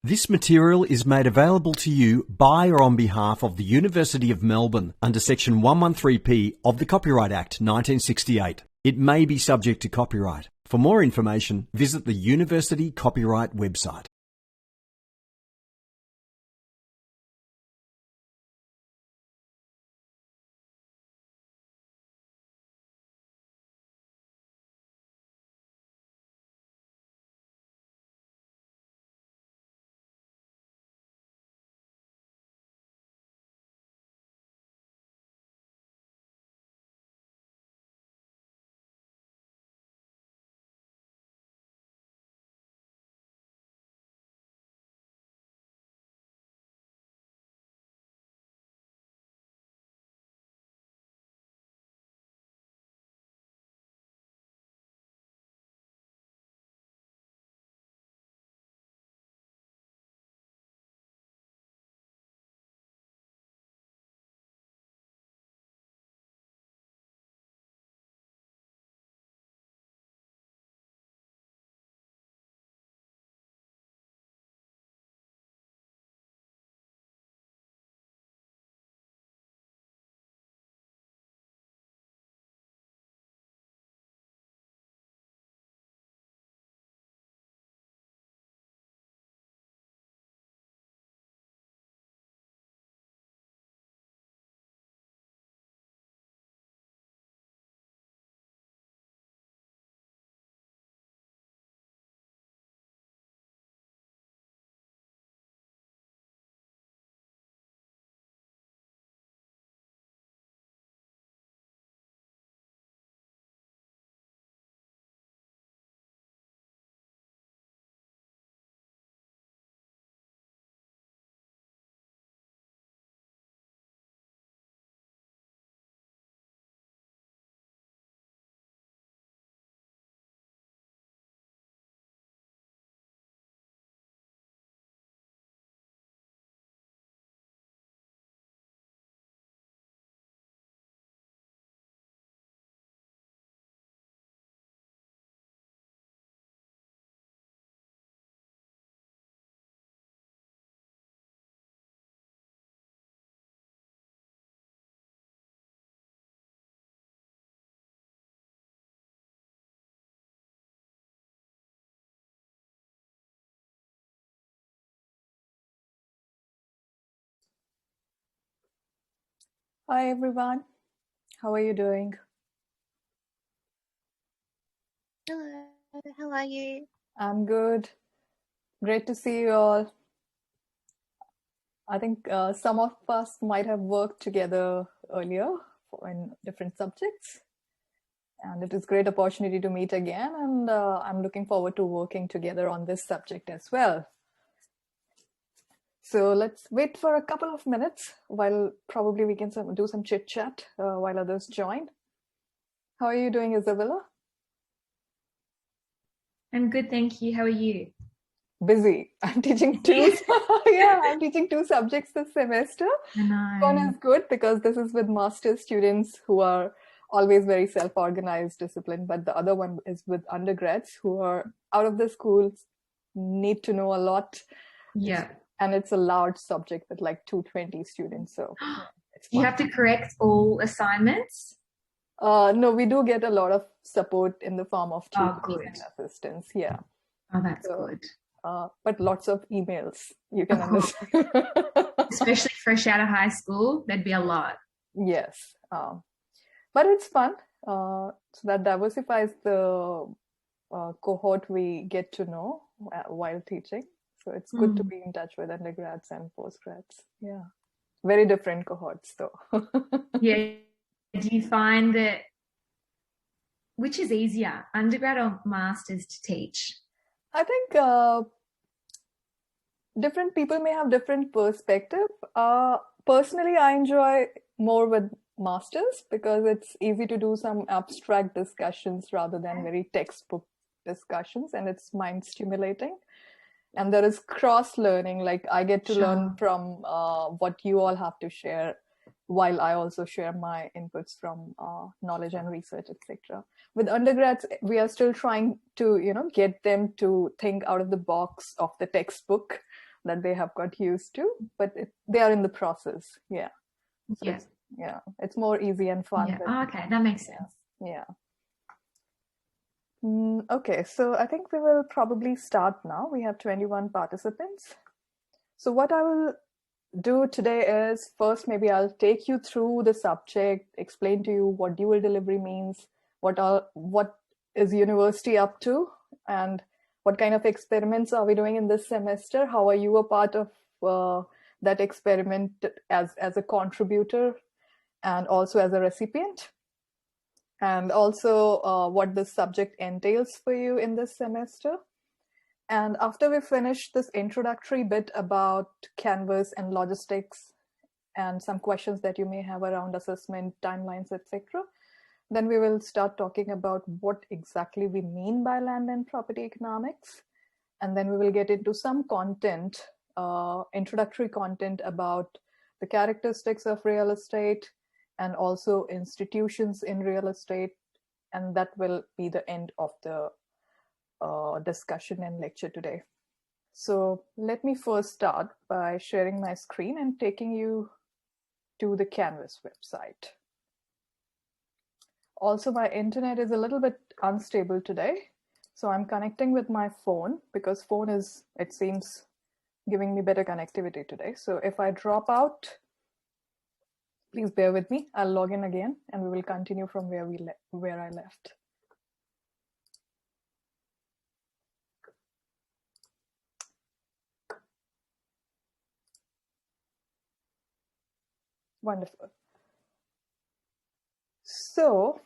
This material is made available to you by or on behalf of the University of Melbourne under Section 113P of the Copyright Act 1968. It may be subject to copyright. For more information, visit the University Copyright website. Hi everyone, how are you doing? Hello, how are you? I'm good. Great to see you all. I think some of us might have worked together earlier in different subjects, and it is a great opportunity to meet again, and I'm looking forward to working together on this subject as well. So let's wait for a couple of minutes while probably we can do some chit chat while others join. How are you doing, Isabella? I'm good, thank you. How are you? Busy. I'm teaching two. Yeah, I'm teaching two subjects this semester. I know. One is good because this is with master's students who are always very self-organized, disciplined, but the other one is with undergrads who are out of the schools, need to know a lot. Yeah. And it's a large subject with like 220 students. So it's You fun. have to correct all assignments? No, we do get a lot of support in the form of tutors good. and assistants. Yeah. Oh, that's good. But lots of emails, you can Of course. understand. Especially fresh out of high school, there'd be a lot. Yes. But it's fun. So that diversifies the cohort we get to know while teaching. So it's good to be in touch with undergrads and postgrads. Yeah. Very different cohorts though. Yeah. Do you find that, which is easier, undergrad or masters to teach? I think different people may have different perspective. Personally, I enjoy more with masters because it's easy to do some abstract discussions rather than very textbook discussions, and it's mind stimulating. And there is cross learning, like I get to learn from what you all have to share, while I also share my inputs from knowledge and research, etc. With undergrads, we are still trying to, get them to think out of the box of the textbook, that they have got used to, but they are in the process. Yeah. So Yeah. it's more easy and fun. Yeah. Oh, okay, that makes sense. Yeah. Okay, so I think we will probably start now. We have 21 participants. So what I will do today is, first maybe I'll take you through the subject, explain to you what dual delivery means, what is university up to, and what kind of experiments are we doing in this semester. How are you a part of that experiment as a contributor and also as a recipient? And also what this subject entails for you in this semester. And after we finish this introductory bit about Canvas and logistics and some questions that you may have around assessment, timelines, etc., then we will start talking about what exactly we mean by land and property economics. And then we will get into some content, introductory content about the characteristics of real estate and also institutions in real estate. And that will be the end of the discussion and lecture today. So let me first start by sharing my screen and taking you to the Canvas website. Also, my internet is a little bit unstable today. So I'm connecting with my phone because phone is, it seems, giving me better connectivity today. So if I drop out, please bear with me. I'll log in again and we will continue from where I left. Wonderful. So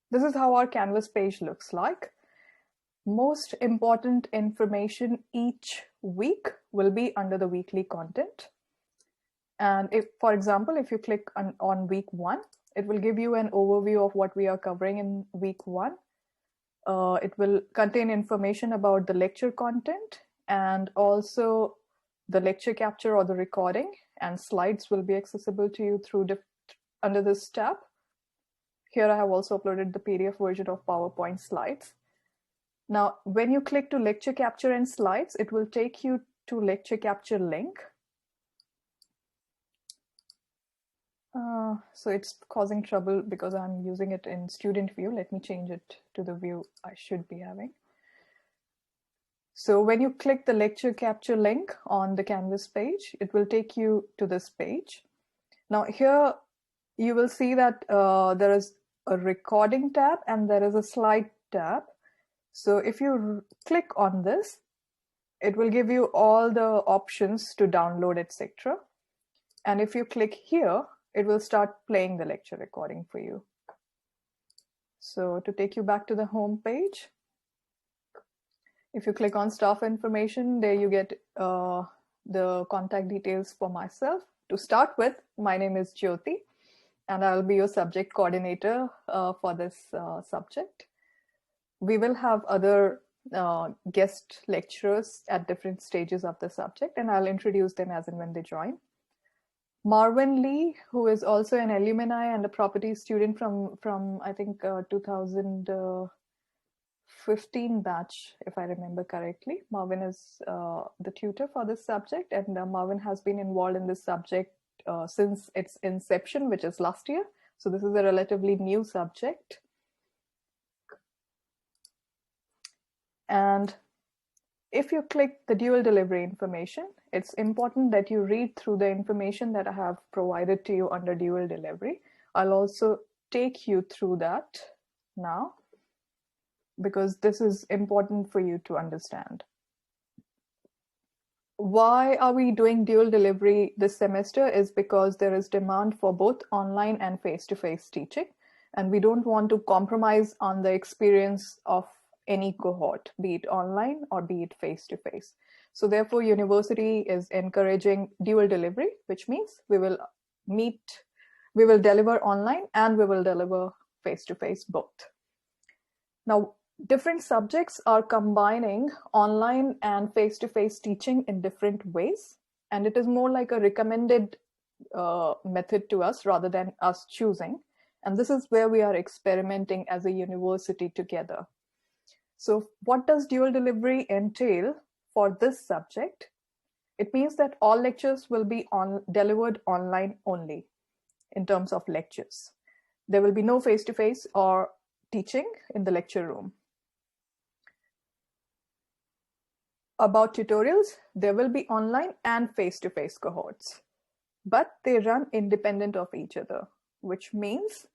this is how our Canvas page looks like. Most important information each week will be under the weekly content. And if, for example, if you click on week 1, it will give you an overview of what we are covering in week 1. It will contain information about the lecture content and also the lecture capture or the recording, and slides will be accessible to you through under this tab. Here I have also uploaded the PDF version of PowerPoint slides. Now, when you click to lecture capture and slides, it will take you to lecture capture link. So it's causing trouble because I'm using it in student view. Let me change it to the view I should be having. So when you click the lecture capture link on the Canvas page, it will take you to this page. Now here you will see that there is a recording tab and there is a slide tab. So if you click on this, it will give you all the options to download, etc. And if you click here, it will start playing the lecture recording for you. So to take you back to the home page, if you click on staff information, there you get the contact details for myself. To start with, my name is Jyoti, and I'll be your subject coordinator for this subject. We will have other guest lecturers at different stages of the subject, and I'll introduce them as and when they join. Marvin Lee, who is also an alumni and a property student from I think 2015 batch, if I remember correctly. Marvin is the tutor for this subject, and Marvin has been involved in this subject since its inception, which is last year. So this is a relatively new subject. And if you click the dual delivery information, it's important that you read through the information that I have provided to you under dual delivery. I'll also take you through that now, because this is important for you to understand. Why are we doing dual delivery this semester is because there is demand for both online and face-to-face teaching, and we don't want to compromise on the experience of any cohort, be it online or be it face-to-face. So therefore, university is encouraging dual delivery, which means we will deliver online and we will deliver face-to-face both. Now, different subjects are combining online and face-to-face teaching in different ways, and it is more like a recommended method to us rather than us choosing. And this is where we are experimenting as a university together. So what does dual delivery entail for this subject? It means that all lectures will be delivered online only in terms of lectures. There will be no face-to-face or teaching in the lecture room. About tutorials, there will be online and face-to-face cohorts, but they run independent of each other, which means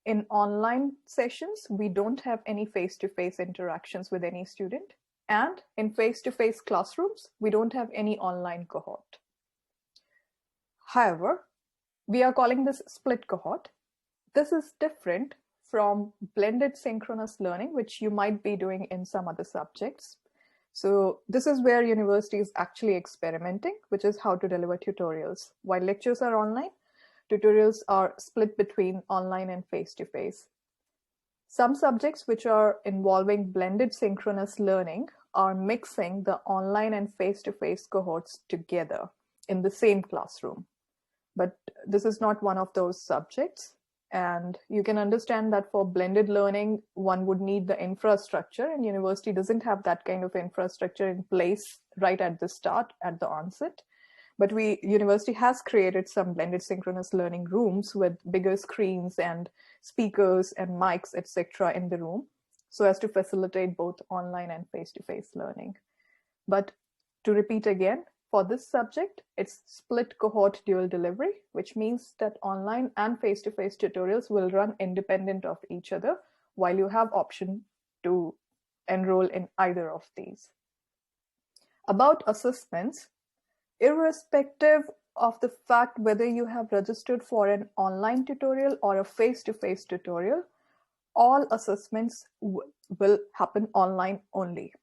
in online sessions, we don't have any face-to-face interactions with any student. And in face-to-face classrooms, we don't have any online cohort. However, we are calling this split cohort. This is different from blended synchronous learning, which you might be doing in some other subjects. So this is where university is actually experimenting, which is how to deliver tutorials. While lectures are online, tutorials are split between online and face-to-face. Some subjects which are involving blended synchronous learning are mixing the online and face-to-face cohorts together in the same classroom. But this is not one of those subjects. And you can understand that for blended learning, one would need the infrastructure, and university doesn't have that kind of infrastructure in place right at the start, at the onset. But university has created some blended synchronous learning rooms with bigger screens and speakers and mics, etc. in the room, so as to facilitate both online and face-to-face learning. But to repeat again, for this subject, it's split cohort dual delivery, which means that online and face-to-face tutorials will run independent of each other, while you have option to enroll in either of these. About assessments, irrespective of the fact whether you have registered for an online tutorial or a face-to-face tutorial, all assessments will happen online only.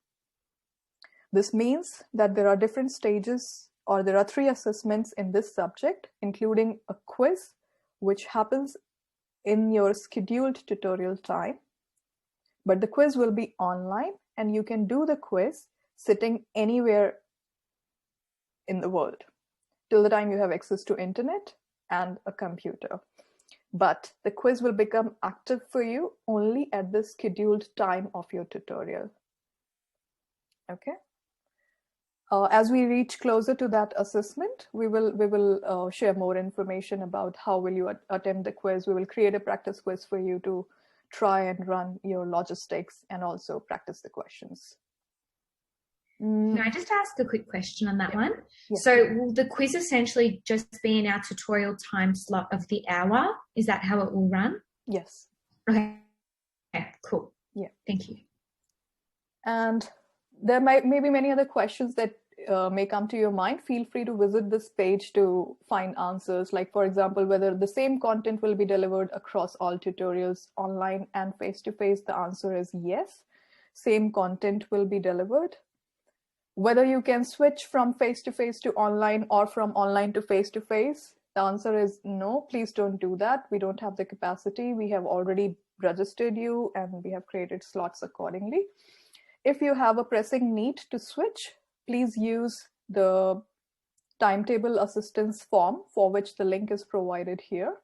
This means that there are different stages, or there are 3 assessments in this subject, including a quiz, which happens in your scheduled tutorial time. But the quiz will be online, and you can do the quiz sitting anywhere in the world, till the time you have access to internet and a computer. But the quiz will become active for you only at the scheduled time of your tutorial. Okay. As we reach closer to that assessment, we will share more information about how will you attempt the quiz. We will create a practice quiz for you to try and run your logistics and also practice the questions. Can I just ask a quick question on that one? Yeah. So will the quiz essentially just be in our tutorial time slot of the hour? Is that how it will run? Yes. Okay, cool. Yeah. Thank you. And there may be many other questions that may come to your mind. Feel free to visit this page to find answers. Like, for example, whether the same content will be delivered across all tutorials, online and face-to-face. The answer is yes. Same content will be delivered. Whether you can switch from face-to-face to online or from online to face-to-face, the answer is no. Please don't do that. We don't have the capacity. We have already registered you and we have created slots accordingly. If you have a pressing need to switch, please use the timetable assistance form, for which the link is provided here.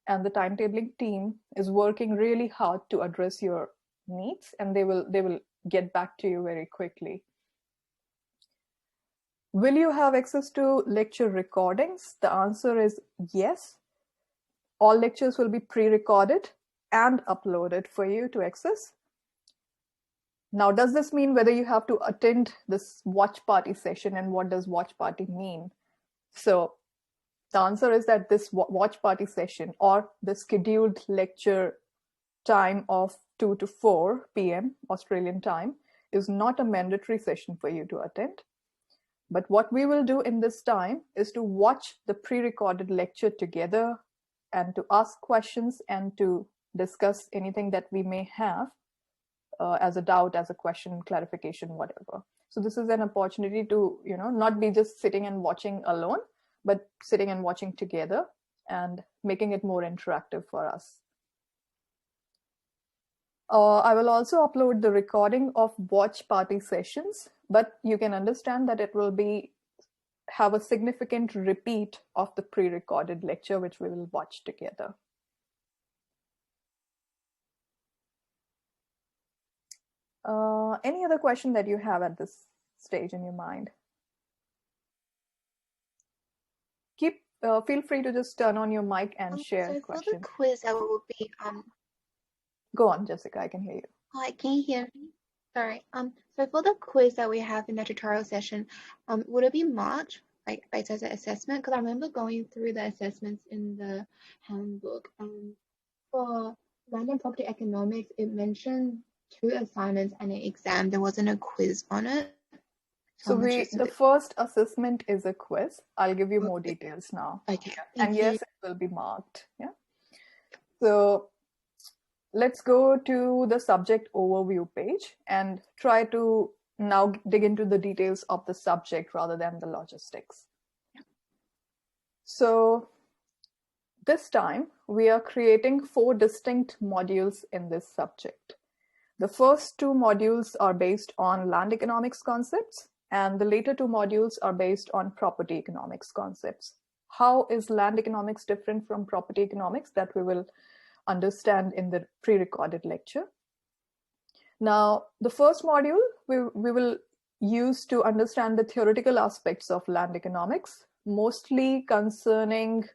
And the timetabling team is working really hard to address your needs, and they will get back to you very quickly. Will you have access to lecture recordings? The answer is yes. All lectures will be pre-recorded and uploaded for you to access. Now, does this mean whether you have to attend this watch party session, and what does watch party mean? So the answer is that this watch party session, or the scheduled lecture time of 2 to 4 p.m. Australian time, is not a mandatory session for you to attend. But what we will do in this time is to watch the pre-recorded lecture together and to ask questions and to discuss anything that we may have as a doubt, as a question, clarification, whatever. So this is an opportunity to, not be just sitting and watching alone, but sitting and watching together and making it more interactive for us. I will also upload the recording of watch party sessions, but you can understand that it will have a significant repeat of the pre-recorded lecture, which we will watch together. Any other question that you have at this stage in your mind? feel free to just turn on your mic and share So for the questions. quiz, that will be Go on, Jessica, I can hear you. Hi, can you hear me? Sorry. So for the quiz that we have in the tutorial session, would it be marked like based as an assessment? Because I remember going through the assessments in the handbook, and for land and property economics, it mentioned 2 assignments and an exam. There wasn't a quiz on it. So the first assessment is a quiz. I'll give you more details now. Okay. And yes, it will be marked. Yeah. So let's go to the subject overview page and try to now dig into the details of the subject rather than the logistics. So this time we are creating 4 distinct modules in this subject. The first 2 modules are based on land economics concepts, and the later 2 modules are based on property economics concepts. How is land economics different from property economics? That we will understand in the pre-recorded lecture. Now, the first module we will use to understand the theoretical aspects of land economics, mostly concerning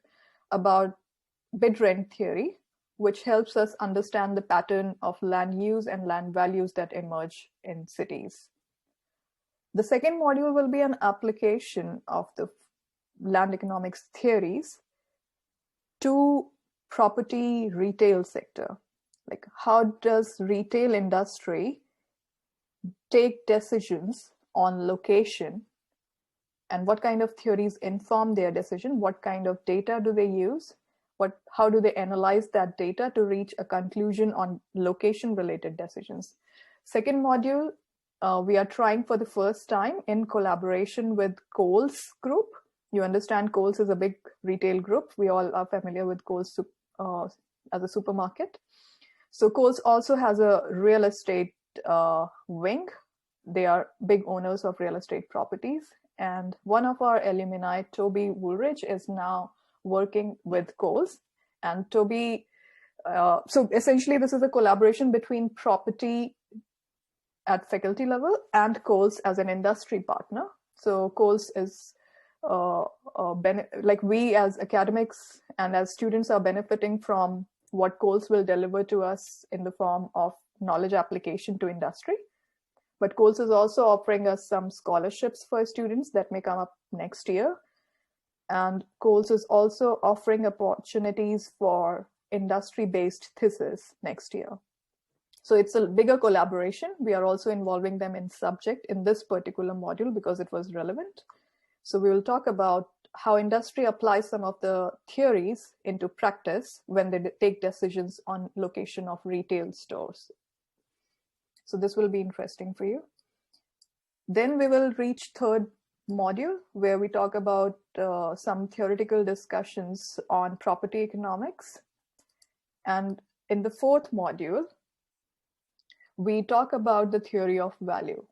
about bid rent theory, which helps us understand the pattern of land use and land values that emerge in cities. The second module will be an application of the land economics theories to property retail sector. Like, how does retail industry take decisions on location, and what kind of theories inform their decision? What kind of data do they use? How do they analyze that data to reach a conclusion on location related decisions? Second module, we are trying for the first time in collaboration with Kohl's Group. You understand Kohl's is a big retail group. We all are familiar with Kohl's as a supermarket. So Kohl's also has a real estate wing. They are big owners of real estate properties. And one of our alumni, Toby Woolridge, is now working with Kohl's. And Toby, so essentially this is a collaboration between property at faculty level and Kohl's as an industry partner. So Kohl's is like we as academics and as students are benefiting from what Kohl's will deliver to us in the form of knowledge application to industry. But Kohl's is also offering us some scholarships for students that may come up next year. And Kohl's is also offering opportunities for industry-based thesis next year. So it's a bigger collaboration. We are also involving them in subject in this particular module because it was relevant. So we will talk about how industry applies some of the theories into practice when they take decisions on location of retail stores. So this will be interesting for you. Then we will reach third module where we talk about some theoretical discussions on property economics. And in the fourth module, we talk about the theory of value.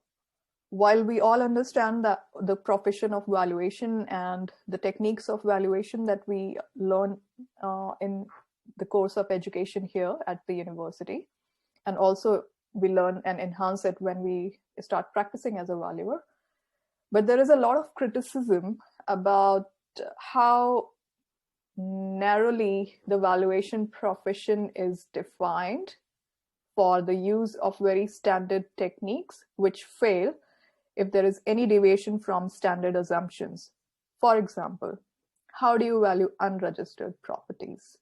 While we all understand that the profession of valuation and the techniques of valuation that we learn in the course of education here at the university, and also we learn and enhance it when we start practicing as a valuer. But there is a lot of criticism about how narrowly the valuation profession is defined for the use of very standard techniques which fail if there is any deviation from standard assumptions. For example, how do you value unregistered properties?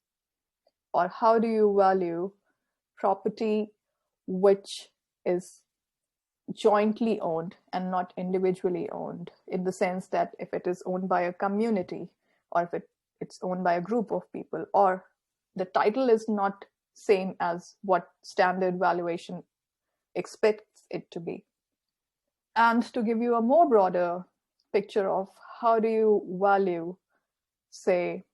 Or how do you value property which is jointly owned and not individually owned, in the sense that if it is owned by a community or if it's owned by a group of people, or the title is not same as what standard valuation expects it to be. And to give you a more broader picture of how do you value, say,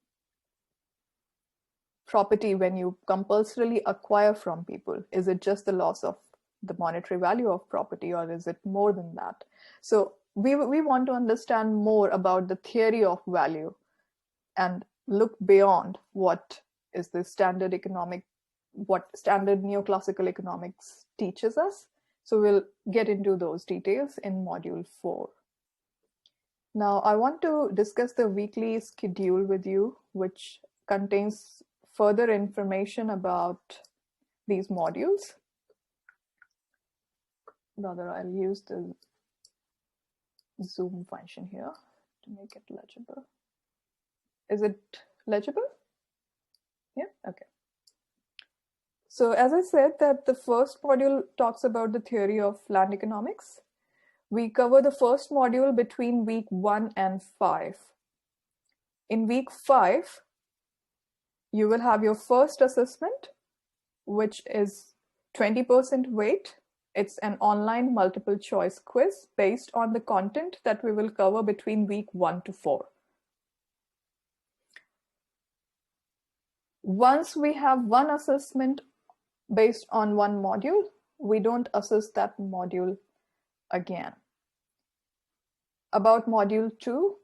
property when you compulsorily acquire from people? Is it just the loss of the monetary value of property, or is it more than that? So we want to understand more about the theory of value and look beyond what is the standard neoclassical economics teaches us. So we'll get into those details in module 4. Now, I want to discuss the weekly schedule with you, which contains further information about these modules. Rather, I'll use the zoom function here to make it legible. Is it legible? Yeah, okay. So as I said that the first module talks about the theory of land economics. We cover the first module between week 1 and 5. In week 5, you will have your first assessment, which is 20% weight. It's an online multiple choice quiz based on the content that we will cover between week 1 to 4. Once we have one assessment based on one module, we don't assess that module again. About module 2,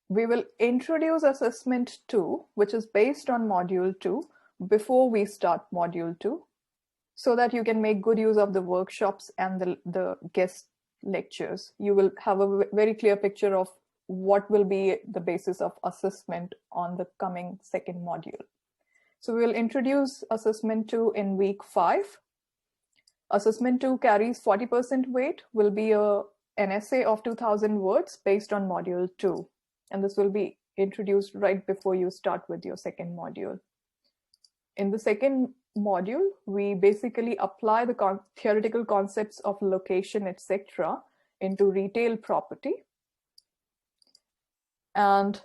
we will introduce assessment 2, which is based on module 2, before we start module 2, so that you can make good use of the workshops and the guest lectures. You will have a very clear picture of what will be the basis of assessment on the coming second module. So we will introduce assessment 2 in week 5. Assessment 2 carries 40% weight, will be an essay of 2000 words based on module 2. And this will be introduced right before you start with your second module. In the second module, we basically apply the theoretical concepts of location, etc., into retail property. And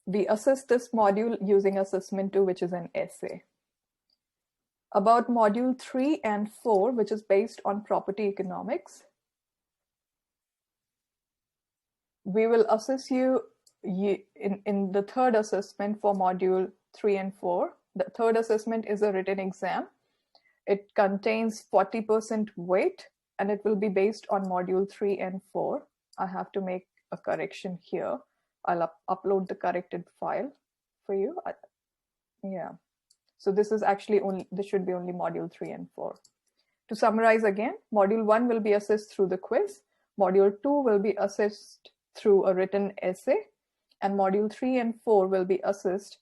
we assess this module using assessment 2, which is an essay. About module 3 and 4, which is based on property economics, we will assess you in the third assessment for module 3 and 4. The third assessment is a written exam. It contains 40% weight and it will be based on module 3 and 4. I have to make a correction here. I'll upload the corrected file for you. Yeah. So this is actually this should be only module 3 and 4. To summarize again, module 1 will be assessed through the quiz. Module 2 will be assessed through a written essay, and module 3 and 4 will be assessed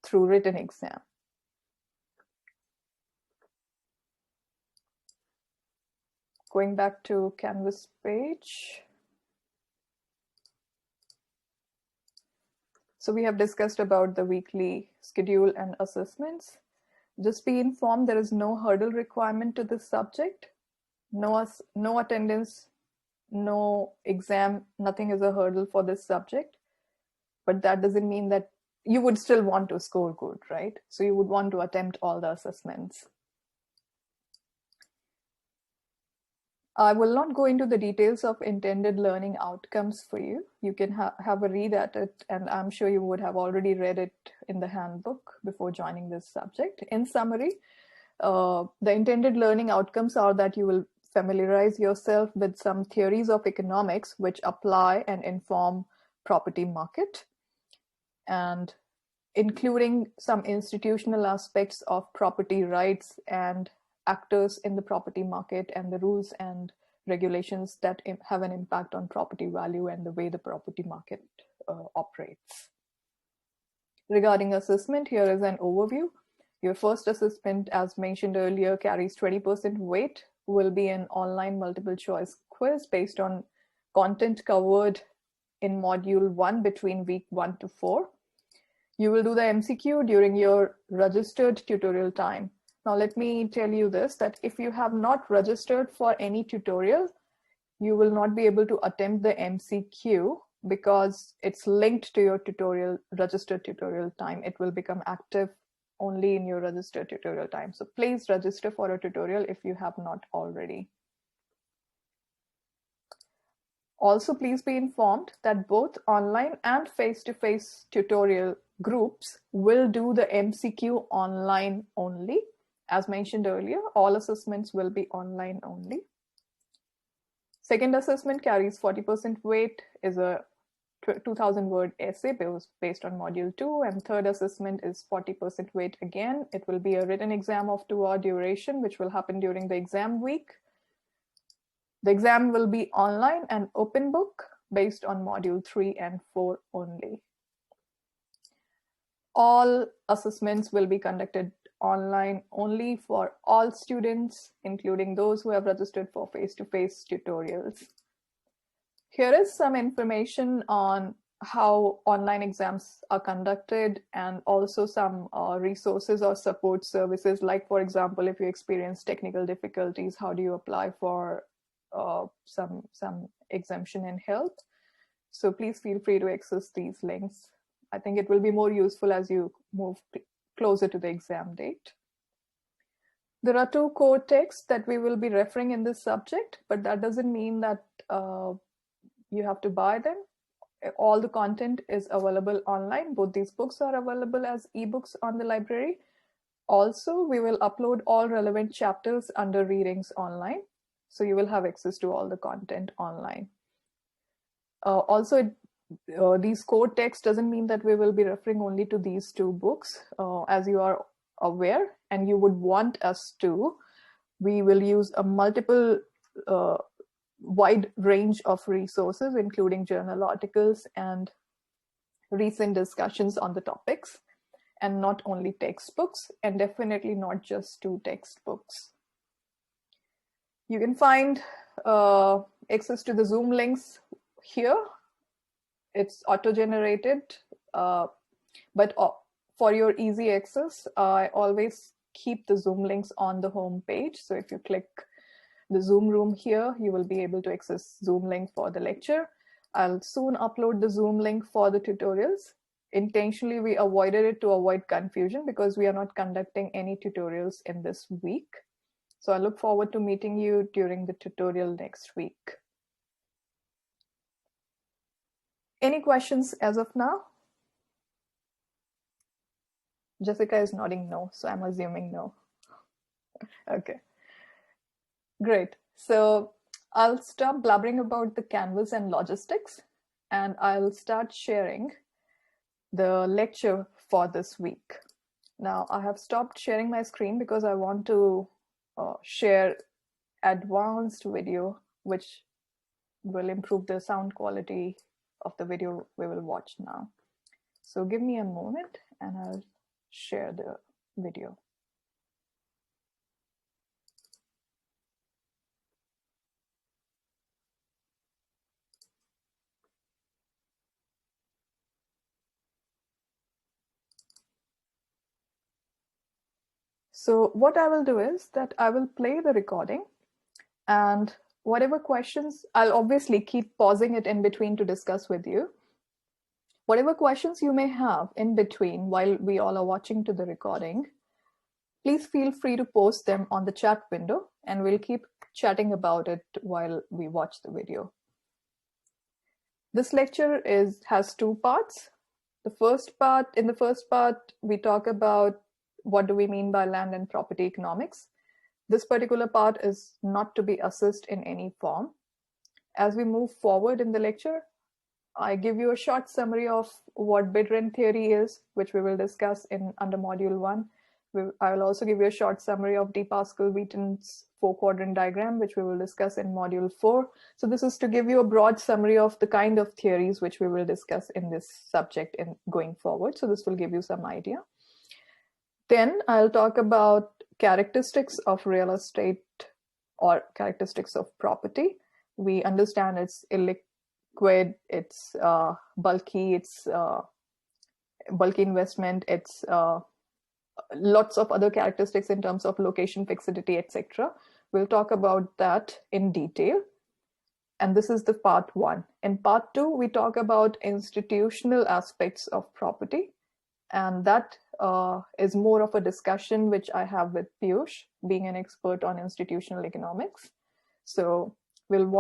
through written exam. Going back to Canvas page. So we have discussed about the weekly schedule and assessments. Just be informed there is no hurdle requirement to this subject. No attendance, no exam, nothing is a hurdle for this subject. But that doesn't mean that you would still want to score good, right? So you would want to attempt all the assessments. I will not go into the details of intended learning outcomes for you. You can have a read at it, and I'm sure you would have already read it in the handbook before joining this subject. In summary, the intended learning outcomes are that you will familiarize yourself with some theories of economics which apply and inform property market, and including some institutional aspects of property rights and actors in the property market and the rules and regulations that have an impact on property value and the way the property market operates. Regarding assessment, here is an overview. Your first assessment, as mentioned earlier, carries 20% weight, will be an online multiple choice quiz based on content covered in module 1 between week 1 to 4. You will do the MCQ during your registered tutorial time. Now, let me tell you this, that if you have not registered for any tutorial, you will not be able to attempt the MCQ because it's linked to your registered tutorial time. It will become active only in your registered tutorial time. So please register for a tutorial if you have not already. Also, please be informed that both online and face-to-face tutorial groups will do the MCQ online only. As mentioned earlier, all assessments will be online only. Second assessment carries 40% weight, is a 2000 word essay based on module 2, and third assessment is 40% weight again. It will be a written exam of 2-hour duration, which will happen during the exam week. The exam will be online and open book based on module 3 and 4 only. All assessments will be conducted online only for all students, including those who have registered for face-to-face tutorials. Here is some information on how online exams are conducted, and also some resources or support services, like, for example, if you experience technical difficulties, how do you apply for some exemption in health. So please feel free to access these links. I think it will be more useful as you move closer to the exam date. There are 2 core texts that we will be referring in this subject, but that doesn't mean that you have to buy them. All the content is available online. Both these books are available as ebooks on the library. Also, we will upload all relevant chapters under readings online, so you will have access to all the content online. Also, these core texts doesn't mean that we will be referring only to these 2 books. As you are aware, and you would want us to, we will use a multiple wide range of resources, including journal articles and recent discussions on the topics, and not only textbooks, and definitely not just 2 textbooks. You can find access to the Zoom links here. It's auto-generated, but for your easy access, I always keep the Zoom links on the home page. So if you click the Zoom room here, you will be able to access Zoom link for the lecture. I'll soon upload the Zoom link for the tutorials. Intentionally, we avoided it to avoid confusion because we are not conducting any tutorials in this week. So I look forward to meeting you during the tutorial next week. Any questions as of now? Jessica is nodding no, so I'm assuming no. Okay, great. So I'll stop blabbering about the Canvas and logistics, and I'll start sharing the lecture for this week. Now, I have stopped sharing my screen because I want to share advanced video, which will improve the sound quality of the video we will watch now. So give me a moment and I'll share the video. So what I will do is that I will play the recording, and whatever questions, I'll obviously keep pausing it in between to discuss with you. Whatever questions you may have in between while we all are watching to the recording, please feel free to post them on the chat window, and we'll keep chatting about it while we watch the video. This lecture has 2 parts. In the first part, we talk about what do we mean by land and property economics. This particular part is not to be assessed in any form. As we move forward in the lecture, I give you a short summary of what bid rent theory is, which we will discuss under module 1. I will also give you a short summary of DePascal-Wheaton's 4-quadrant diagram, which we will discuss in module 4. So this is to give you a broad summary of the kind of theories which we will discuss in this subject going forward. So this will give you some idea. Then I'll talk about characteristics of real estate or characteristics of property. We understand it's illiquid, it's bulky, it's bulky investment, it's lots of other characteristics in terms of location, fixity, etc. We'll talk about that in detail. And this is the part 1. In part 2, we talk about institutional aspects of property. And that is more of a discussion which I have with Piyush, being an expert on institutional economics. So we'll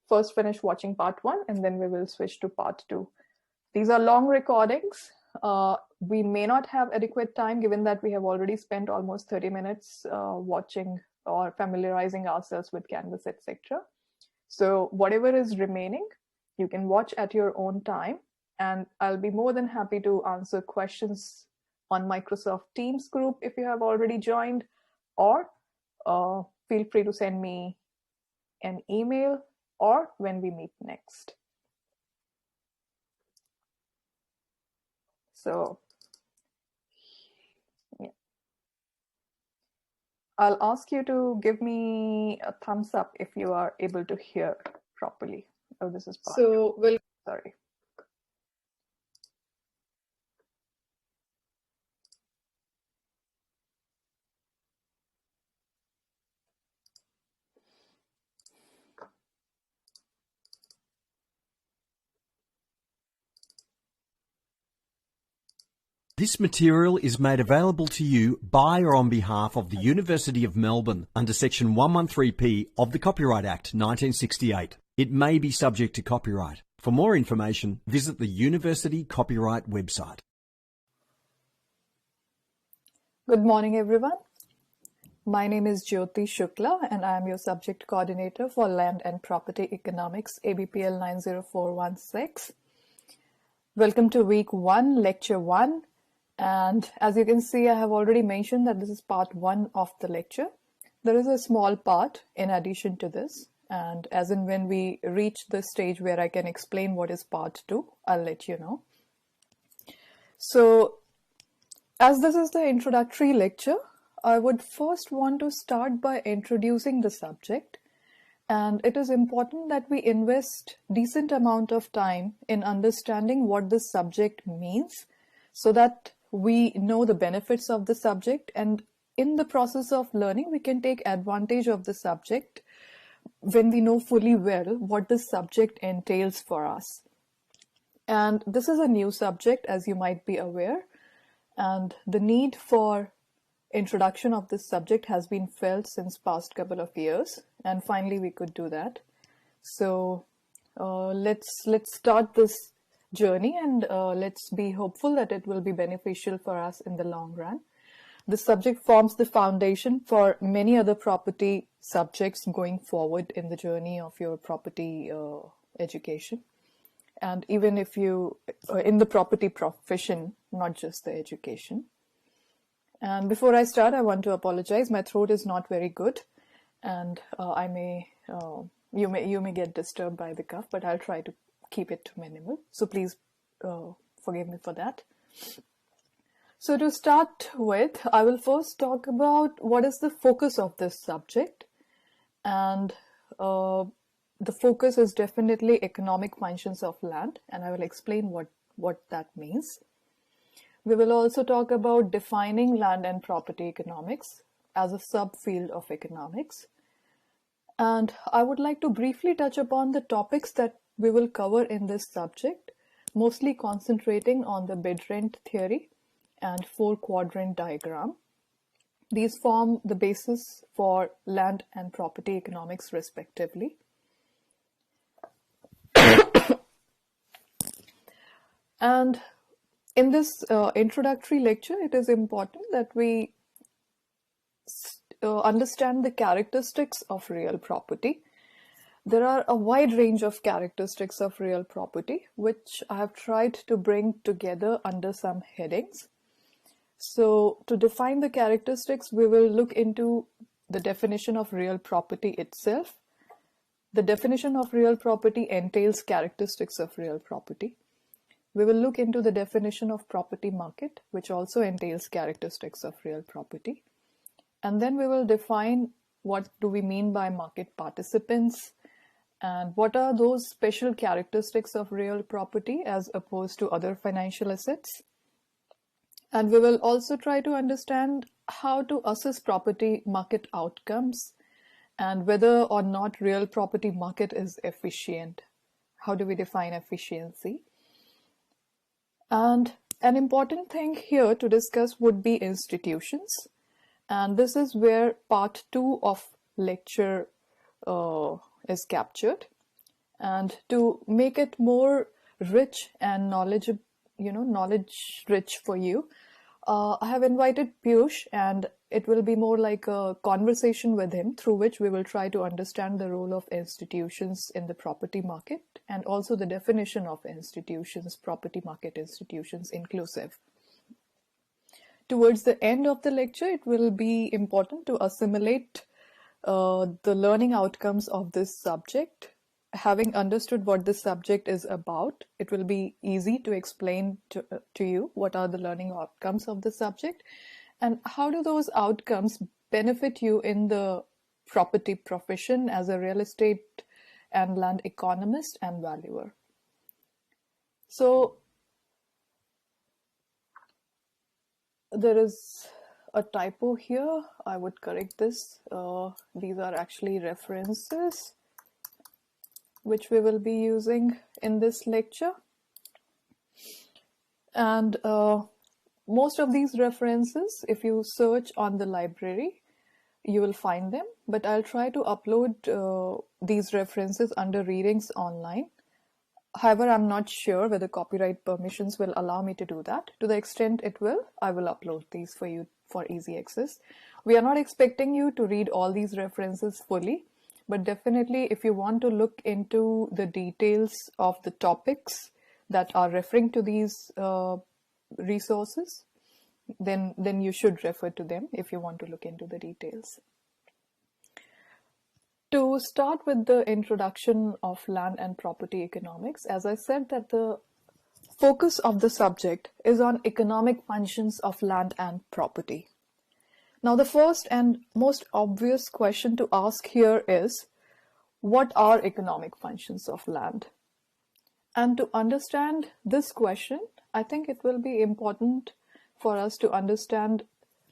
first finish watching part 1, and then we will switch to part 2. These are long recordings. We may not have adequate time, given that we have already spent almost 30 minutes watching or familiarizing ourselves with Canvas, etc. So whatever is remaining, you can watch at your own time, and I'll be more than happy to answer questions on Microsoft Teams group if you have already joined, or feel free to send me an email, or when we meet next. So yeah, I'll ask you to give me a thumbs up if you are able to hear properly. Oh, this is part. So we'll Sorry. This material is made available to you by or on behalf of the University of Melbourne under Section 113P of the Copyright Act 1968. It may be subject to copyright. For more information, visit the University Copyright website. Good morning, everyone. My name is Jyoti Shukla, and I am your subject coordinator for Land and Property Economics, ABPL 90416. Welcome to week 1, lecture 1. And as you can see, I have already mentioned that this is part 1 of the lecture. There is a small part in addition to this. And as in when we reach the stage where I can explain what is part 2, I'll let you know. So, as this is the introductory lecture, I would first want to start by introducing the subject. And it is important that we invest decent amount of time in understanding what this subject means so that we know the benefits of the subject, and in the process of learning, we can take advantage of the subject when we know fully well what this subject entails for us. And this is a new subject, as you might be aware, and the need for introduction of this subject has been felt since past couple of years, and finally we could do that. So let's start this journey, and let's be hopeful that it will be beneficial for us in the long run. This subject forms the foundation for many other property subjects going forward in the journey of your property education, and even if you in the property profession, not just the education. And before I start, I want to apologize. My throat is not very good, and you may get disturbed by the cough, but I'll try to keep it to minimal. So please forgive me for that. So to start with, I will first talk about what is the focus of this subject. And the focus is definitely economic functions of land, and I will explain what that means. We will also talk about defining land and property economics as a subfield of economics. And I would like to briefly touch upon the topics that we will cover in this subject, mostly concentrating on the bid rent theory and 4-quadrant diagram. These form the basis for land and property economics respectively. And in this introductory lecture, it is important that we understand the characteristics of real property. There are a wide range of characteristics of real property, which I have tried to bring together under some headings. So to define the characteristics, we will look into the definition of real property itself. The definition of real property entails characteristics of real property. We will look into the definition of property market, which also entails characteristics of real property. And then we will define what do we mean by market participants, and what are those special characteristics of real property as opposed to other financial assets. And we will also try to understand how to assess property market outcomes and whether or not real property market is efficient. How do we define efficiency? And an important thing here to discuss would be institutions. And this is where part 2 of lecture is captured. And to make it more rich and knowledge rich for you, I have invited Piyush, and it will be more like a conversation with him through which we will try to understand the role of institutions in the property market and also the definition of institutions, property market institutions inclusive. Towards the end of the lecture, it will be important to assimilate the learning outcomes of this subject. Having understood what this subject is about, it will be easy to explain to you what are the learning outcomes of the subject and how do those outcomes benefit you in the property profession as a real estate and land economist and valuer. So there is a typo here. I would correct this. These are actually references which we will be using in this lecture. And most of these references, if you search on the library, you will find them, but I'll try to upload these references under readings online. However, I'm not sure whether copyright permissions will allow me to do that. To the extent it will, I will upload these for you for easy access. We are not expecting you to read all these references fully, but definitely if you want to look into the details of the topics that are referring to these resources, then you should refer to them if you want to look into the details. To start with the introduction of land and property economics, as I said that the focus of the subject is on economic functions of land and property. Now, the first and most obvious question to ask here is, what are economic functions of land? And to understand this question, I think it will be important for us to understand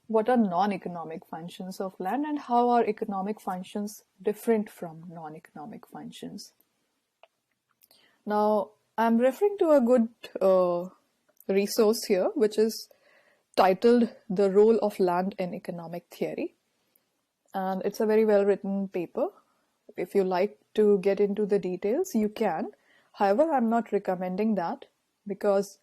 what are non-economic functions of land and how are economic functions different from non-economic functions. Now, I'm referring to a good resource here, which is titled The Role of Land in Economic Theory. And it's a very well-written paper. If you like to get into the details, you can. However, I'm not recommending that because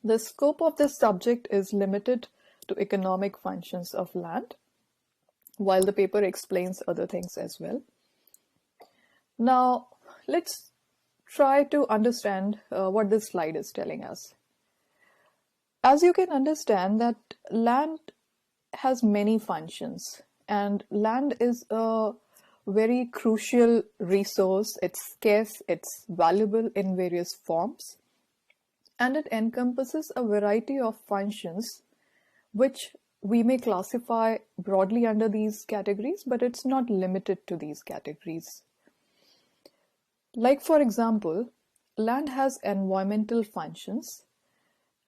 the scope of this subject is limited to economic functions of land, while the paper explains other things as well. Now, let's try to understand what this slide is telling us. As you can understand that land has many functions and land is a very crucial resource. It's scarce, it's valuable in various forms, and it encompasses a variety of functions which we may classify broadly under these categories, but it's not limited to these categories. Like, for example, land has environmental functions,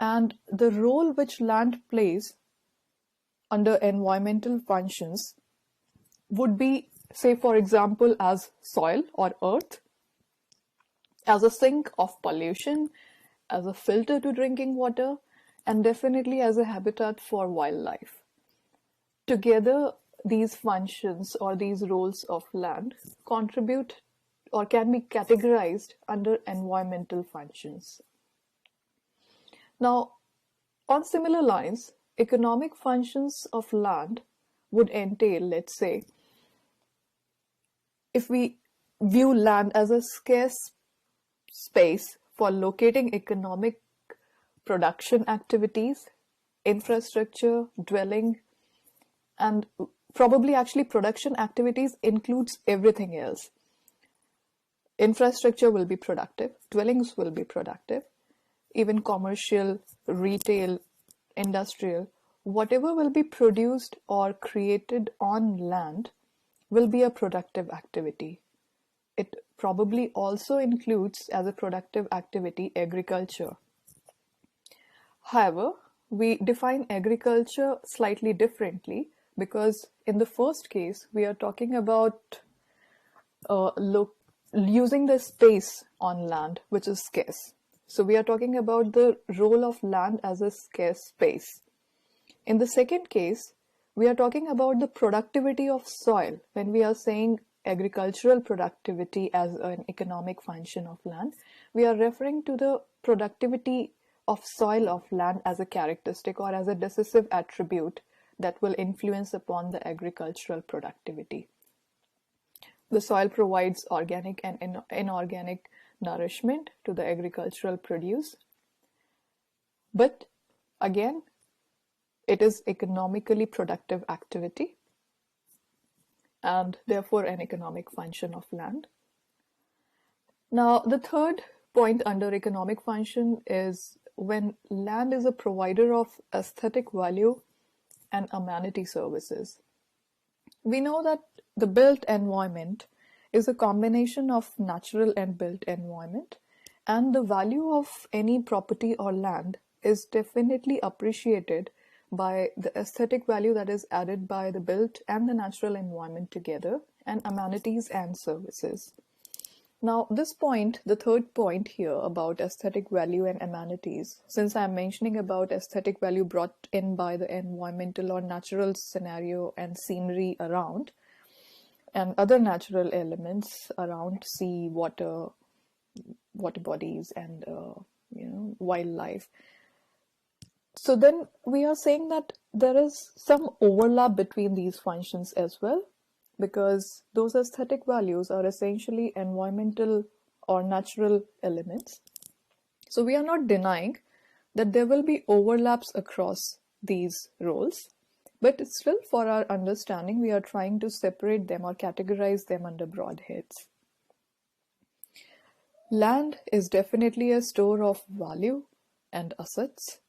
and the role which land plays under environmental functions would be, say, for example, as soil or earth, as a sink of pollution, as a filter to drinking water, and definitely as a habitat for wildlife. Together, these functions or these roles of land contribute or can be categorized under environmental functions. Now, on similar lines, economic functions of land would entail, let's say, if we view land as a scarce space for locating economic production activities, infrastructure, dwelling, and probably actually production activities includes everything else. Infrastructure will be productive, dwellings will be productive, even commercial, retail, industrial, whatever will be produced or created on land will be a productive activity. It probably also includes as a productive activity agriculture. However, we define agriculture slightly differently because in the first case, we are talking about using the space on land, which is scarce. So we are talking about the role of land as a scarce space. In the second case, we are talking about the productivity of soil. When we are saying agricultural productivity as an economic function of land, we are referring to the productivity of soil of land as a characteristic or as a decisive attribute that will influence upon the agricultural productivity. The soil provides organic and inorganic nourishment to the agricultural produce. But again, It is economically productive activity and therefore an economic function of land. Now, the third point under economic function is when land is a provider of aesthetic value and amenity services. We know that the built environment is a combination of natural and built environment, and the value of any property or land is definitely appreciated by the aesthetic value that is added by the built and the natural environment together, and amenities and services. Now, this point, the third point here about aesthetic value and amenities, since I'm mentioning about aesthetic value brought in by the environmental or natural scenario and scenery around, and other natural elements around sea, water, water bodies, and wildlife. So then we are saying that there is some overlap between these functions as well, because those aesthetic values are essentially environmental or natural elements. So we are not denying that there will be overlaps across these roles, but still for our understanding, we are trying to separate them or categorize them under broad heads. Land is definitely a store of value and assets.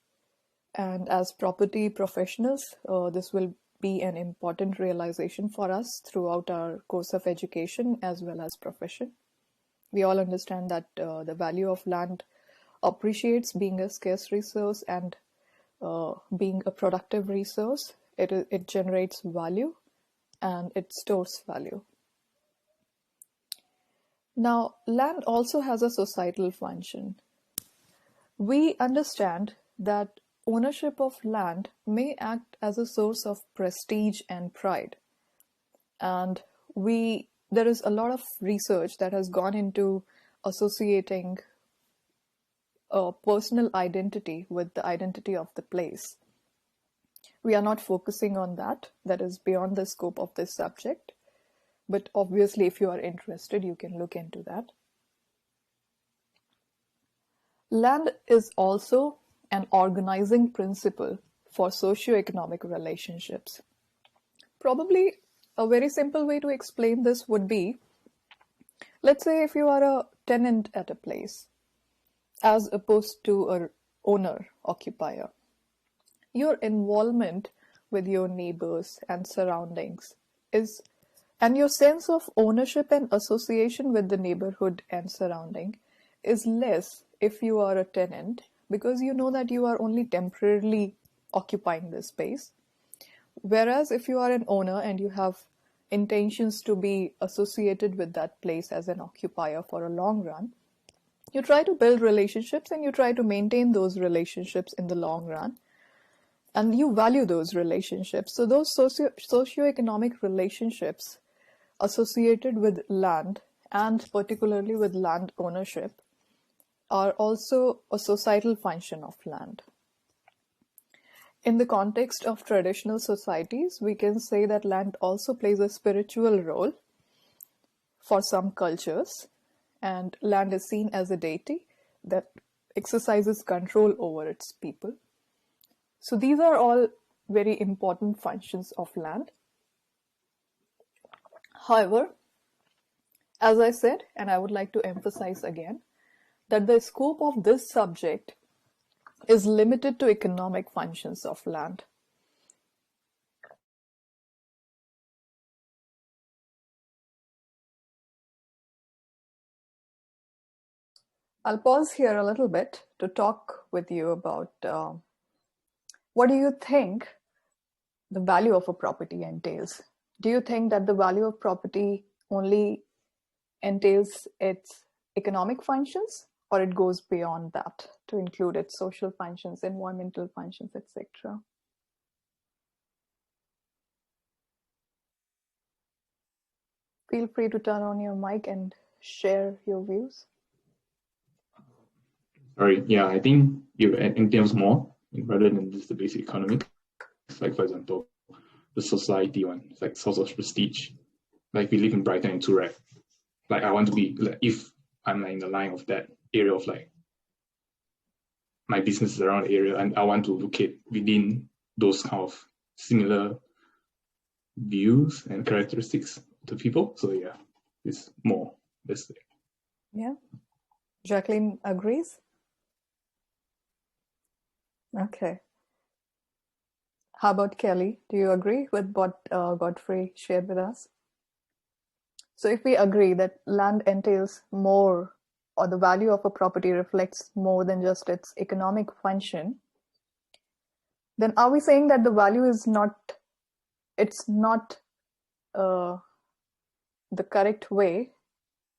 And as property professionals, this will be an important realization for us throughout our course of education as well as profession. We all understand that the value of land appreciates being a scarce resource and being a productive resource. It generates value and it stores value. Now, land also has a societal function. We understand that ownership of land may act as a source of prestige and pride. And there is a lot of research that has gone into associating a personal identity with the identity of the place. We are not focusing on that. That is beyond the scope of this subject. But obviously, if you are interested, you can look into that. Land is also an organizing principle for socio-economic relationships. Probably a very simple way to explain this would be, let's say if you are a tenant at a place, as opposed to an owner, occupier, your involvement with your neighbors and surroundings and your sense of ownership and association with the neighborhood and surrounding is less if you are a tenant, because you know that you are only temporarily occupying this space. Whereas if you are an owner and you have intentions to be associated with that place as an occupier for a long run, you try to build relationships and you try to maintain those relationships in the long run. And you value those relationships. So those socio-economic relationships associated with land, and particularly with land ownership, are also a societal function of land. In the context of traditional societies, we can say that land also plays a spiritual role for some cultures, and land is seen as a deity that exercises control over its people. So these are all very important functions of land. However, as I said, and I would like to emphasize again, that the scope of this subject is limited to economic functions of land. I'll pause here a little bit to talk with you about what do you think the value of a property entails? Do you think that the value of property only entails its economic functions, or it goes beyond that to include its social functions, environmental functions, etc.? Feel free to turn on your mic and share your views. Sorry, yeah, I think it entails more rather than just the basic economic. Like, for example, the society one, it's like source of prestige. Like, we live in Brighton and Toorak. Like, I want to be, like, if I'm like in the line of that area of like my business is around the area and I want to locate within those kind of similar views and characteristics to people. So yeah, it's more this way. Yeah. Jacqueline agrees? Okay. How about Kelly? Do you agree with what Godfrey shared with us? So if we agree that land entails more, or the value of a property reflects more than just its economic function, then are we saying that the value is not, it's not the correct way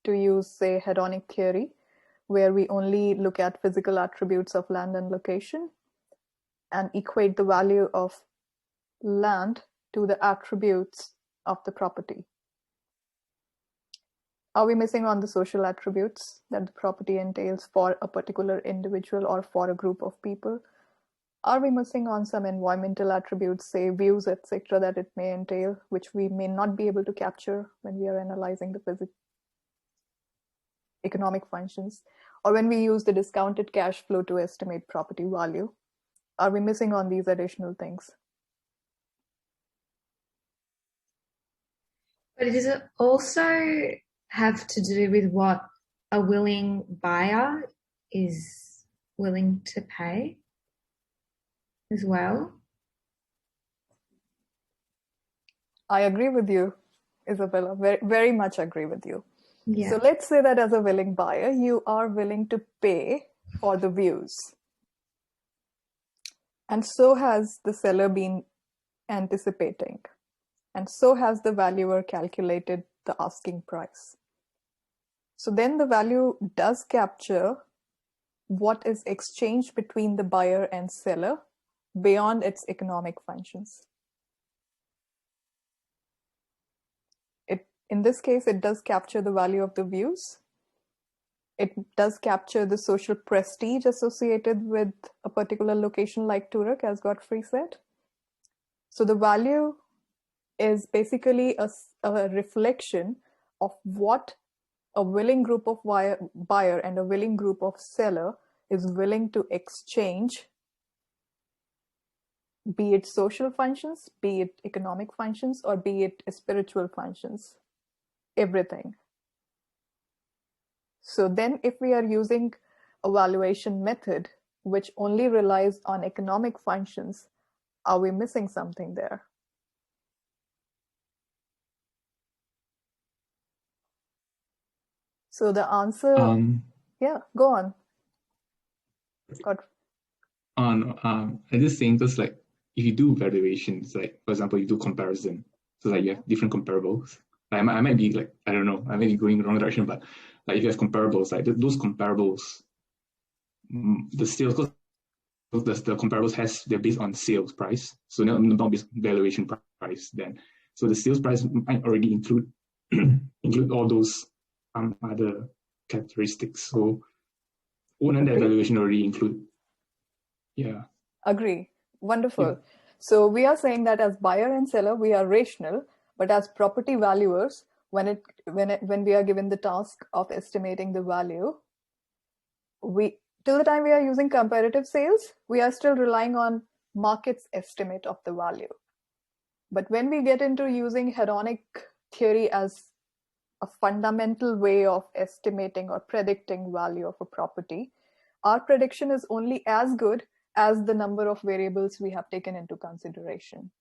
to use, say, hedonic theory, where we only look at physical attributes of land and location and equate the value of land to the attributes of the property? Are we missing on the social attributes that the property entails for a particular individual or for a group of people? Are we missing on some environmental attributes, say views, etc., that it may entail, which we may not be able to capture when we are analyzing the economic functions, or when we use the discounted cash flow to estimate property value? Are we missing on these additional things? But does it also have to do with what a willing buyer is willing to pay as well? I agree with you, Isabella, very, very much agree with you. Yeah. So let's say that as a willing buyer, you are willing to pay for the views. And so has the seller been anticipating. And so has the valuer calculated the asking price. So then the value does capture what is exchanged between the buyer and seller beyond its economic functions. In this case, it does capture the value of the views. It does capture the social prestige associated with a particular location like Turek, as Godfrey said. So the value is basically a reflection of what a willing group of buyer and a willing group of seller is willing to exchange, be it social functions, be it economic functions, or be it spiritual functions, everything. So then if we are using a valuation method which only relies on economic functions, are we missing something there? So the answer, yeah, go on. I'm just saying, just like if you do valuations, like for example, you do comparison, so like you have different comparables. I might be like, I don't know, I may be going in the wrong direction, but like if you have comparables, like those comparables, the sales, because the comparables they're based on sales price, so not based on valuation price. Then, so the sales price might already include all those other characteristics. So wouldn't that valuation already include? Yeah. Agree. Wonderful. Yeah. So we are saying that as buyer and seller, we are rational, but as property valuers, when we are given the task of estimating the value, till the time we are using comparative sales, we are still relying on market's estimate of the value. But when we get into using hedonic theory as a fundamental way of estimating or predicting value of a property, our prediction is only as good as the number of variables we have taken into consideration.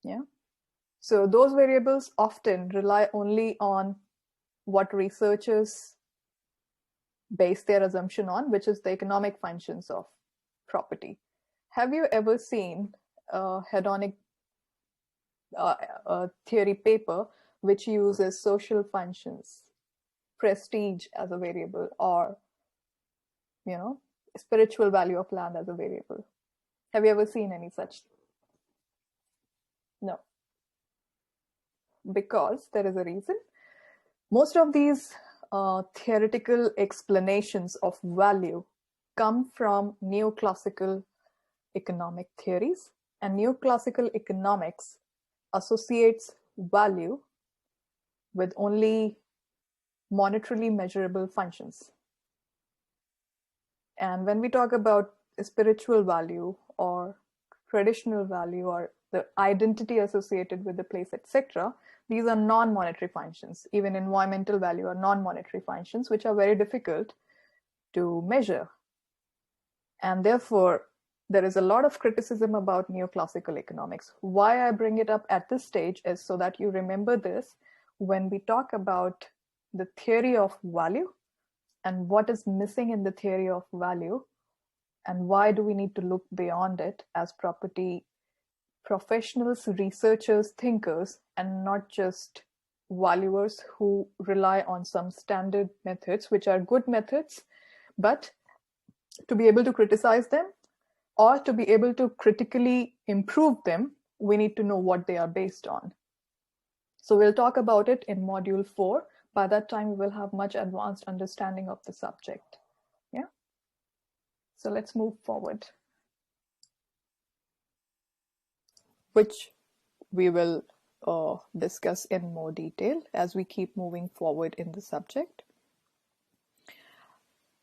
Yeah. So those variables often rely only on what researchers base their assumption on, which is the economic functions of property. Have you ever seen a hedonic theory paper which uses social functions, prestige as a variable, or spiritual value of land as a variable? Have you ever seen any such? No. Because there is a reason. Most of these theoretical explanations of value come from neoclassical economic theories, and neoclassical economics associates value with only monetarily measurable functions. And when we talk about spiritual value or traditional value or the identity associated with the place, etc. These are non-monetary functions. Even environmental value are non-monetary functions, which are very difficult to measure. And therefore, there is a lot of criticism about neoclassical economics. Why I bring it up at this stage is so that you remember this when we talk about the theory of value and what is missing in the theory of value, and why do we need to look beyond it as property professionals, researchers, thinkers, and not just valuers who rely on some standard methods, which are good methods, but to be able to criticize them or to be able to critically improve them, we need to know what they are based on. So we'll talk about it in module 4. By that time, we will have much advanced understanding of the subject. Yeah. So let's move forward, which we will discuss in more detail as we keep moving forward in the subject.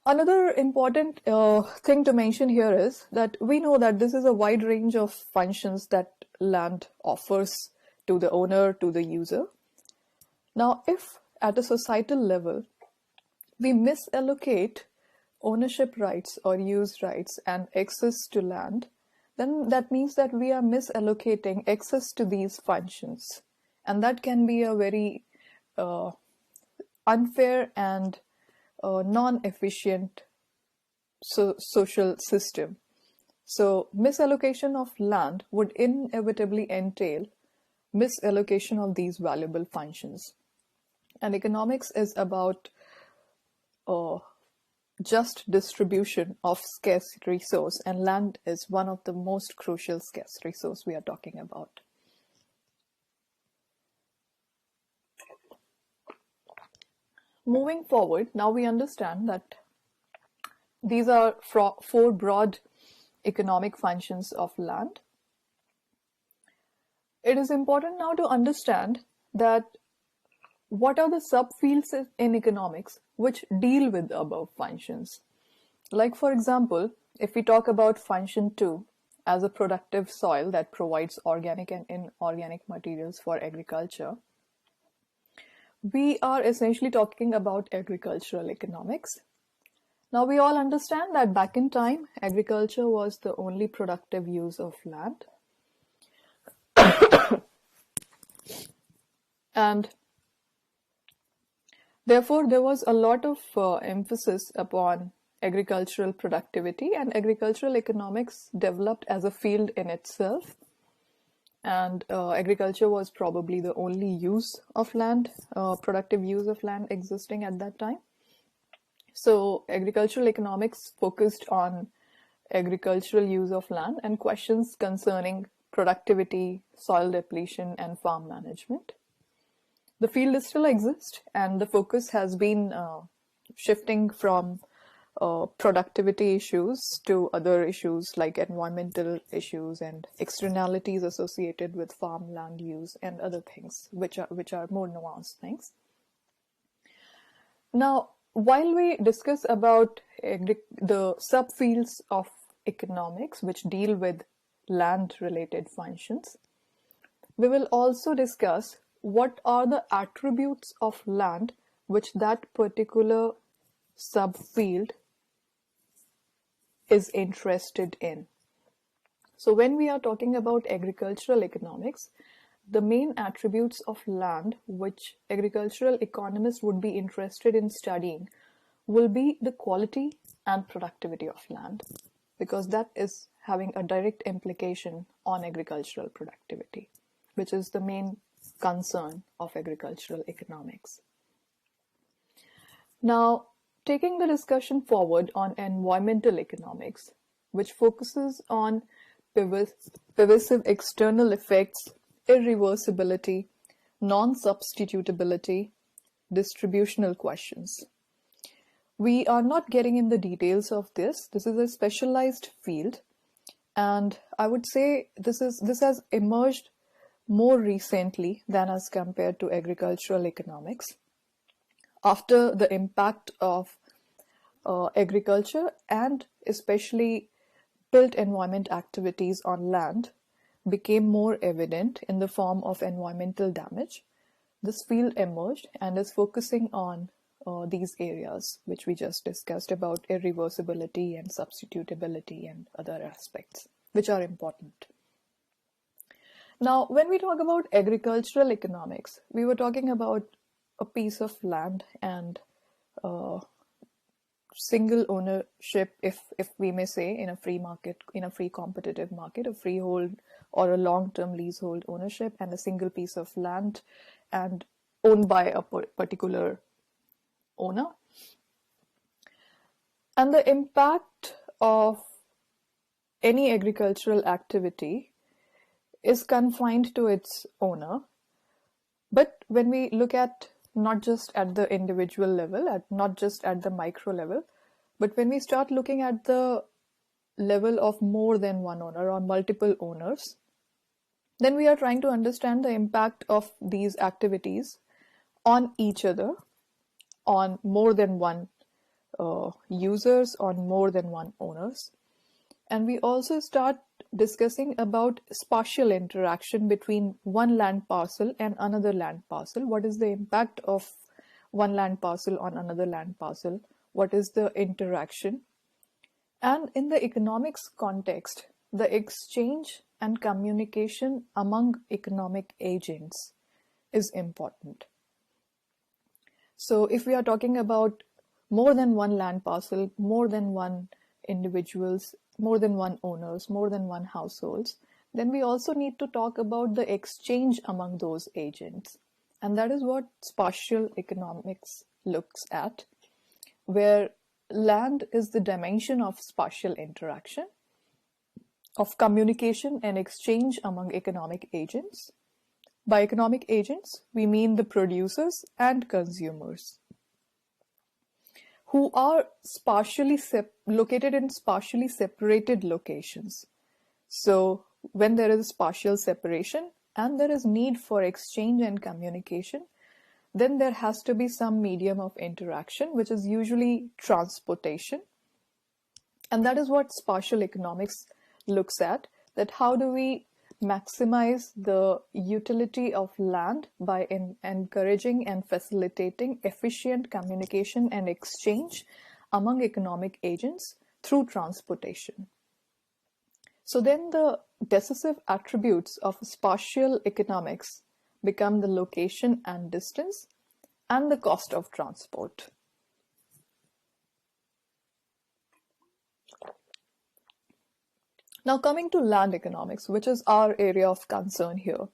Another important thing to mention here is that we know that this is a wide range of functions that land offers to the owner, to the user. Now, if at a societal level, we misallocate ownership rights or use rights and access to land, then that means that we are misallocating access to these functions. And that can be a very unfair and non-efficient social system. So misallocation of land would inevitably entail misallocation of these valuable functions. And economics is about just distribution of scarce resource, and land is one of the most crucial scarce resource we are talking about. Moving forward, now we understand that these are 4 broad economic functions of land. It is important now to understand that what are the subfields in economics which deal with the above functions. Like, for example, if we talk about function 2 as a productive soil that provides organic and inorganic materials for agriculture, we are essentially talking about agricultural economics. Now, we all understand that back in time, agriculture was the only productive use of land. And therefore, there was a lot of emphasis upon agricultural productivity, and agricultural economics developed as a field in itself. And agriculture was probably the only use of land, productive use of land existing at that time. So agricultural economics focused on agricultural use of land and questions concerning productivity, soil depletion, and farm management. The field still exists, and the focus has been shifting from productivity issues to other issues like environmental issues and externalities associated with farmland use and other things, which are more nuanced things. Now, while we discuss about the subfields of economics which deal with land-related functions, we will also discuss what are the attributes of land which that particular subfield is interested in. So when we are talking about agricultural economics, the main attributes of land which agricultural economists would be interested in studying will be the quality and productivity of land, because that is having a direct implication on agricultural productivity, which is the main concern of agricultural economics. Now, taking the discussion forward on environmental economics, which focuses on pervasive external effects, irreversibility, non-substitutability, distributional questions. We are not getting in the details of this. This is a specialized field, and I would say this has emerged more recently than as compared to agricultural economics, after the impact of agriculture and especially built environment activities on land became more evident in the form of environmental damage, this field emerged and is focusing on these areas which we just discussed about irreversibility and substitutability and other aspects which are important. Now, when we talk about agricultural economics, we were talking about a piece of land and single ownership, if we may say, in a free market, in a free competitive market, a freehold or a long-term leasehold ownership, and a single piece of land and owned by a particular owner. And the impact of any agricultural activity is confined to its owner. But when we look at not just at the individual level, not just at the micro level, but when we start looking at the level of more than one owner or multiple owners, then we are trying to understand the impact of these activities on each other, on more than one users, on more than one owners. And we also start discussing about spatial interaction between one land parcel and another land parcel. What is the impact of one land parcel on another land parcel? What is the interaction? And in the economics context, the exchange and communication among economic agents is important. So if we are talking about more than one land parcel, more than one individuals, more than one owners, more than one households, then we also need to talk about the exchange among those agents. And that is what spatial economics looks at, where land is the dimension of spatial interaction, of communication and exchange among economic agents. By economic agents, we mean the producers and consumers, who are spatially located in spatially separated locations. So when there is spatial separation and there is need for exchange and communication, then there has to be some medium of interaction, which is usually transportation. And that is what spatial economics looks at, that how do we maximize the utility of land by encouraging and facilitating efficient communication and exchange among economic agents through transportation. So then the decisive attributes of spatial economics become the location and distance and the cost of transport. Now coming to land economics, which is our area of concern here.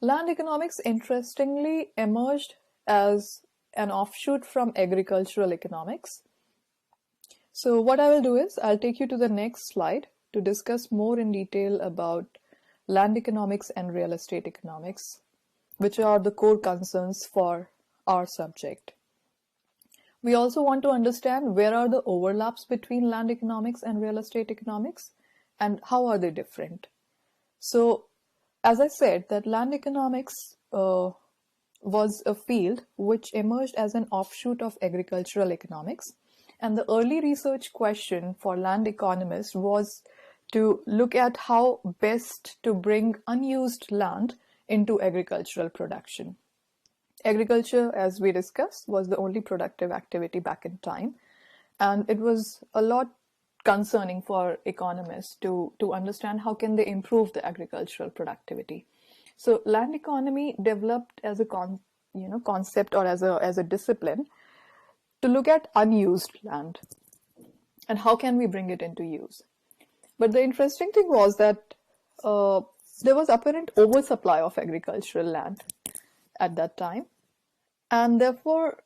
Land economics interestingly emerged as an offshoot from agricultural economics. So what I will do is I'll take you to the next slide to discuss more in detail about land economics and real estate economics, which are the core concerns for our subject. We also want to understand where are the overlaps between land economics and real estate economics and how are they different. So as I said, that land economics was a field which emerged as an offshoot of agricultural economics. And the early research question for land economists was to look at how best to bring unused land into agricultural production. Agriculture, as we discussed, was the only productive activity back in time. And it was a lot concerning for economists to understand how can they improve the agricultural productivity. So land economy developed as a concept or as a discipline to look at unused land and how can we bring it into use. But the interesting thing was that there was apparent oversupply of agricultural land at that time, and therefore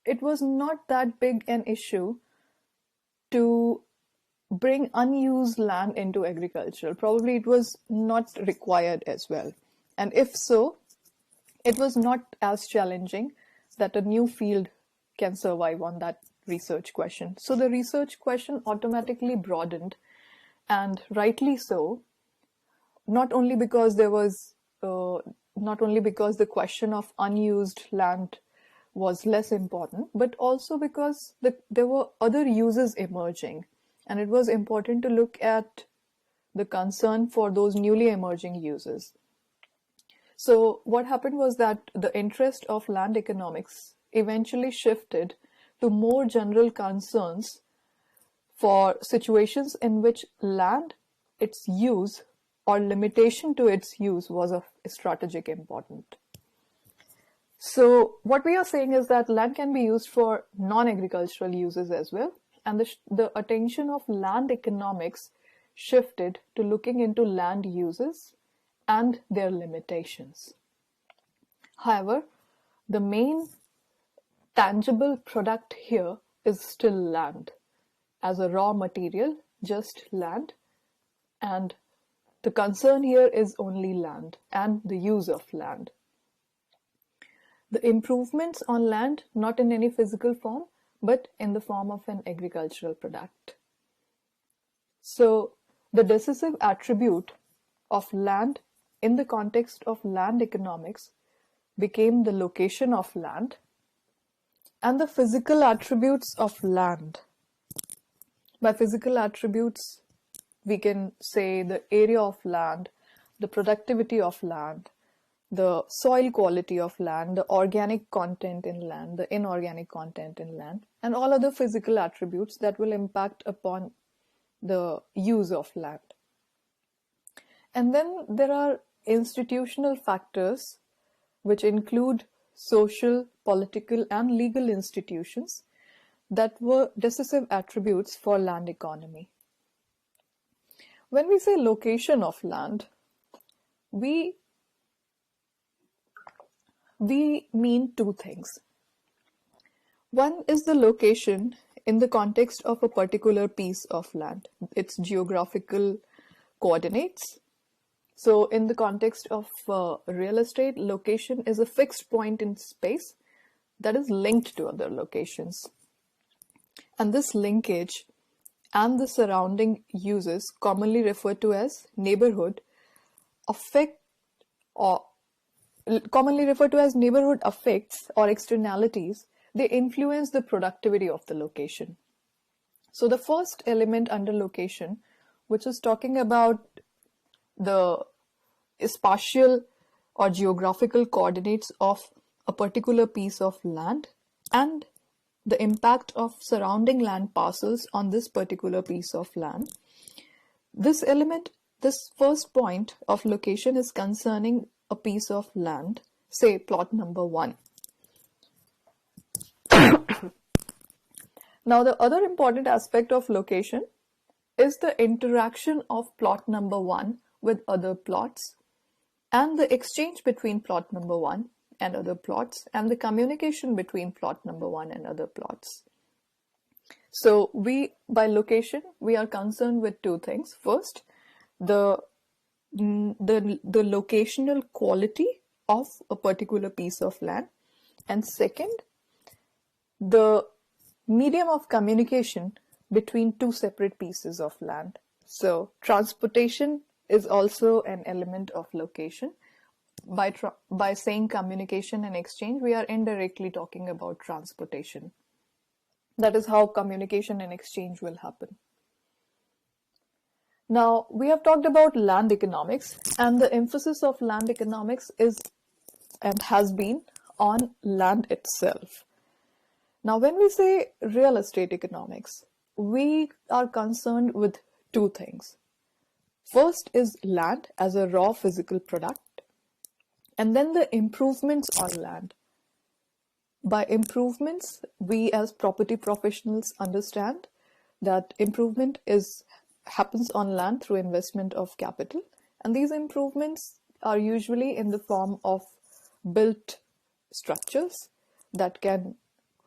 it was not that big an issue to bring unused land into agriculture. Probably it was not required as well. And if so, it was not as challenging that a new field can survive on that research question. So the research question automatically broadened, and rightly so, not only because there was not only because the question of unused land was less important, but also because there were other uses emerging And it was important to look at the concern for those newly emerging uses. So what happened was that the interest of land economics eventually shifted to more general concerns for situations in which land, its use, or limitation to its use was of strategic importance. So what we are saying is that land can be used for non-agricultural uses as well, and the attention of land economics shifted to looking into land uses and their limitations. However, the main tangible product here is still land as a raw material, just land, and the concern here is only land and the use of land. The improvements on land, not in any physical form, but in the form of an agricultural product. So the decisive attribute of land in the context of land economics became the location of land and the physical attributes of land. By physical attributes, we can say the area of land, the productivity of land, the soil quality of land, the organic content in land, the inorganic content in land, and all other physical attributes that will impact upon the use of land. And then there are institutional factors which include social, political, and legal institutions that were decisive attributes for land economy. When we say location of land, we mean two things. One is the location in the context of a particular piece of land, its geographical coordinates. So in the context of real estate, location is a fixed point in space that is linked to other locations. And this linkage and the surrounding uses, commonly referred to as neighborhood, effects or externalities, they influence the productivity of the location. So the first element under location, which is talking about the spatial or geographical coordinates of a particular piece of land and the impact of surrounding land parcels on this particular piece of land. This first point of location is concerning a piece of land, say plot number 1. Now the other important aspect of location is the interaction of plot number 1 with other plots and the exchange between plot number 1 and other plots and the communication between plot number 1 and other plots. So by location, we are concerned with two things. First, the locational quality of a particular piece of land, and second, the medium of communication between two separate pieces of land. So transportation is also an element of location. By saying communication and exchange, we are indirectly talking about transportation. That is how communication and exchange will happen. Now, we have talked about land economics, and the emphasis of land economics is and has been on land itself. Now, when we say real estate economics, we are concerned with two things. First is land as a raw physical product, and then the improvements on land. By improvements, we as property professionals understand that improvement happens on land through investment of capital, and these improvements are usually in the form of built structures that can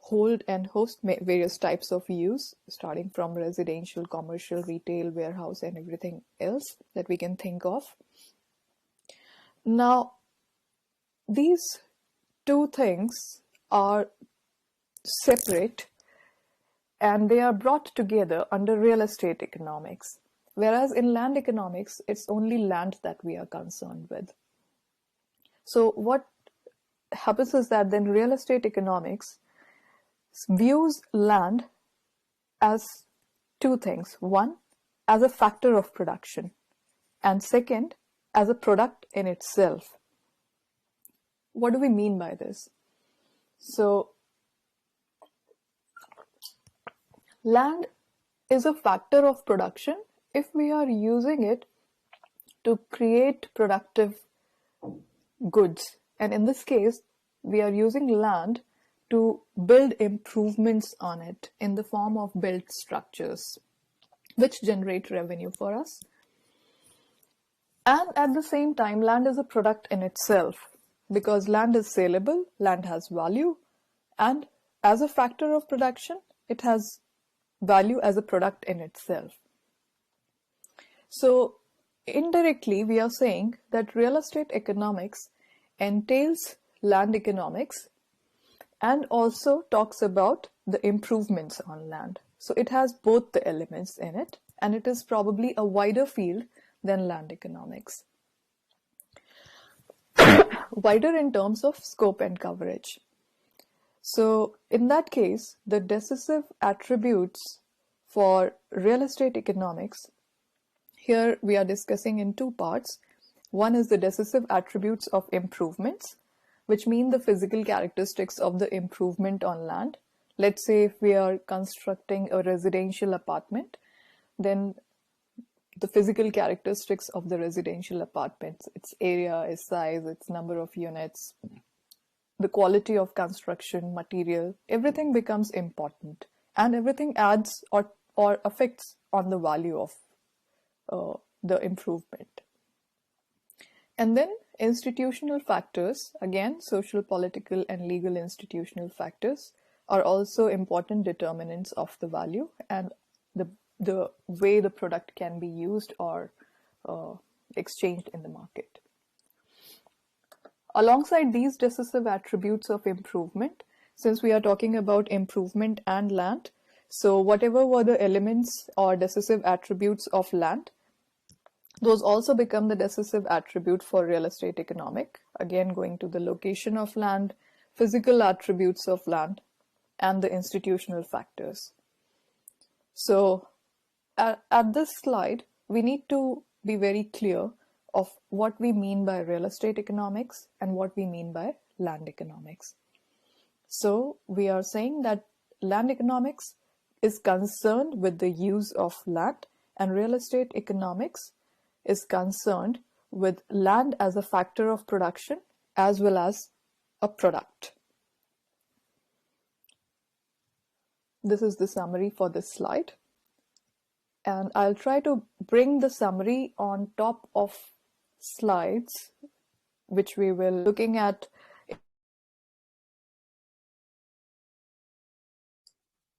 hold and host various types of use, starting from residential, commercial, retail, warehouse, and everything else that we can think of. Now, these two things are separate and they are brought together under real estate economics. Whereas in land economics, it's only land that we are concerned with. So what happens is that then real estate economics views land as two things. One, as a factor of production, and second, as a product in itself. What do we mean by this? So, land is a factor of production if we are using it to create productive goods. And in this case, we are using land to build improvements on it in the form of built structures, which generate revenue for us. And at the same time, land is a product in itself, because land is saleable, land has value, and as a factor of production, it has value as a product in itself. So indirectly, we are saying that real estate economics entails land economics and also talks about the improvements on land. So it has both the elements in it, and it is probably a wider field than land economics. Wider in terms of scope and coverage. So in that case, the decisive attributes for real estate economics, here we are discussing in two parts. One is the decisive attributes of improvements, which mean the physical characteristics of the improvement on land. Let's say if we are constructing a residential apartment, then the physical characteristics of the residential apartments, its area, its size, its number of units, the quality of construction, material, everything becomes important, and everything adds or affects on the value of the improvement. And then institutional factors, again, social, political, and legal institutional factors are also important determinants of the value and the way the product can be used or exchanged in the market. Alongside these decisive attributes of improvement, since we are talking about improvement and land, so whatever were the elements or decisive attributes of land, those also become the decisive attribute for real estate economic, again going to the location of land, physical attributes of land, and the institutional factors. So at this slide, we need to be very clear of what we mean by real estate economics and what we mean by land economics. So we are saying that land economics is concerned with the use of land, and real estate economics is concerned with land as a factor of production as well as a product. This is the summary for this slide. And I'll try to bring the summary on top of slides, which we will be looking at.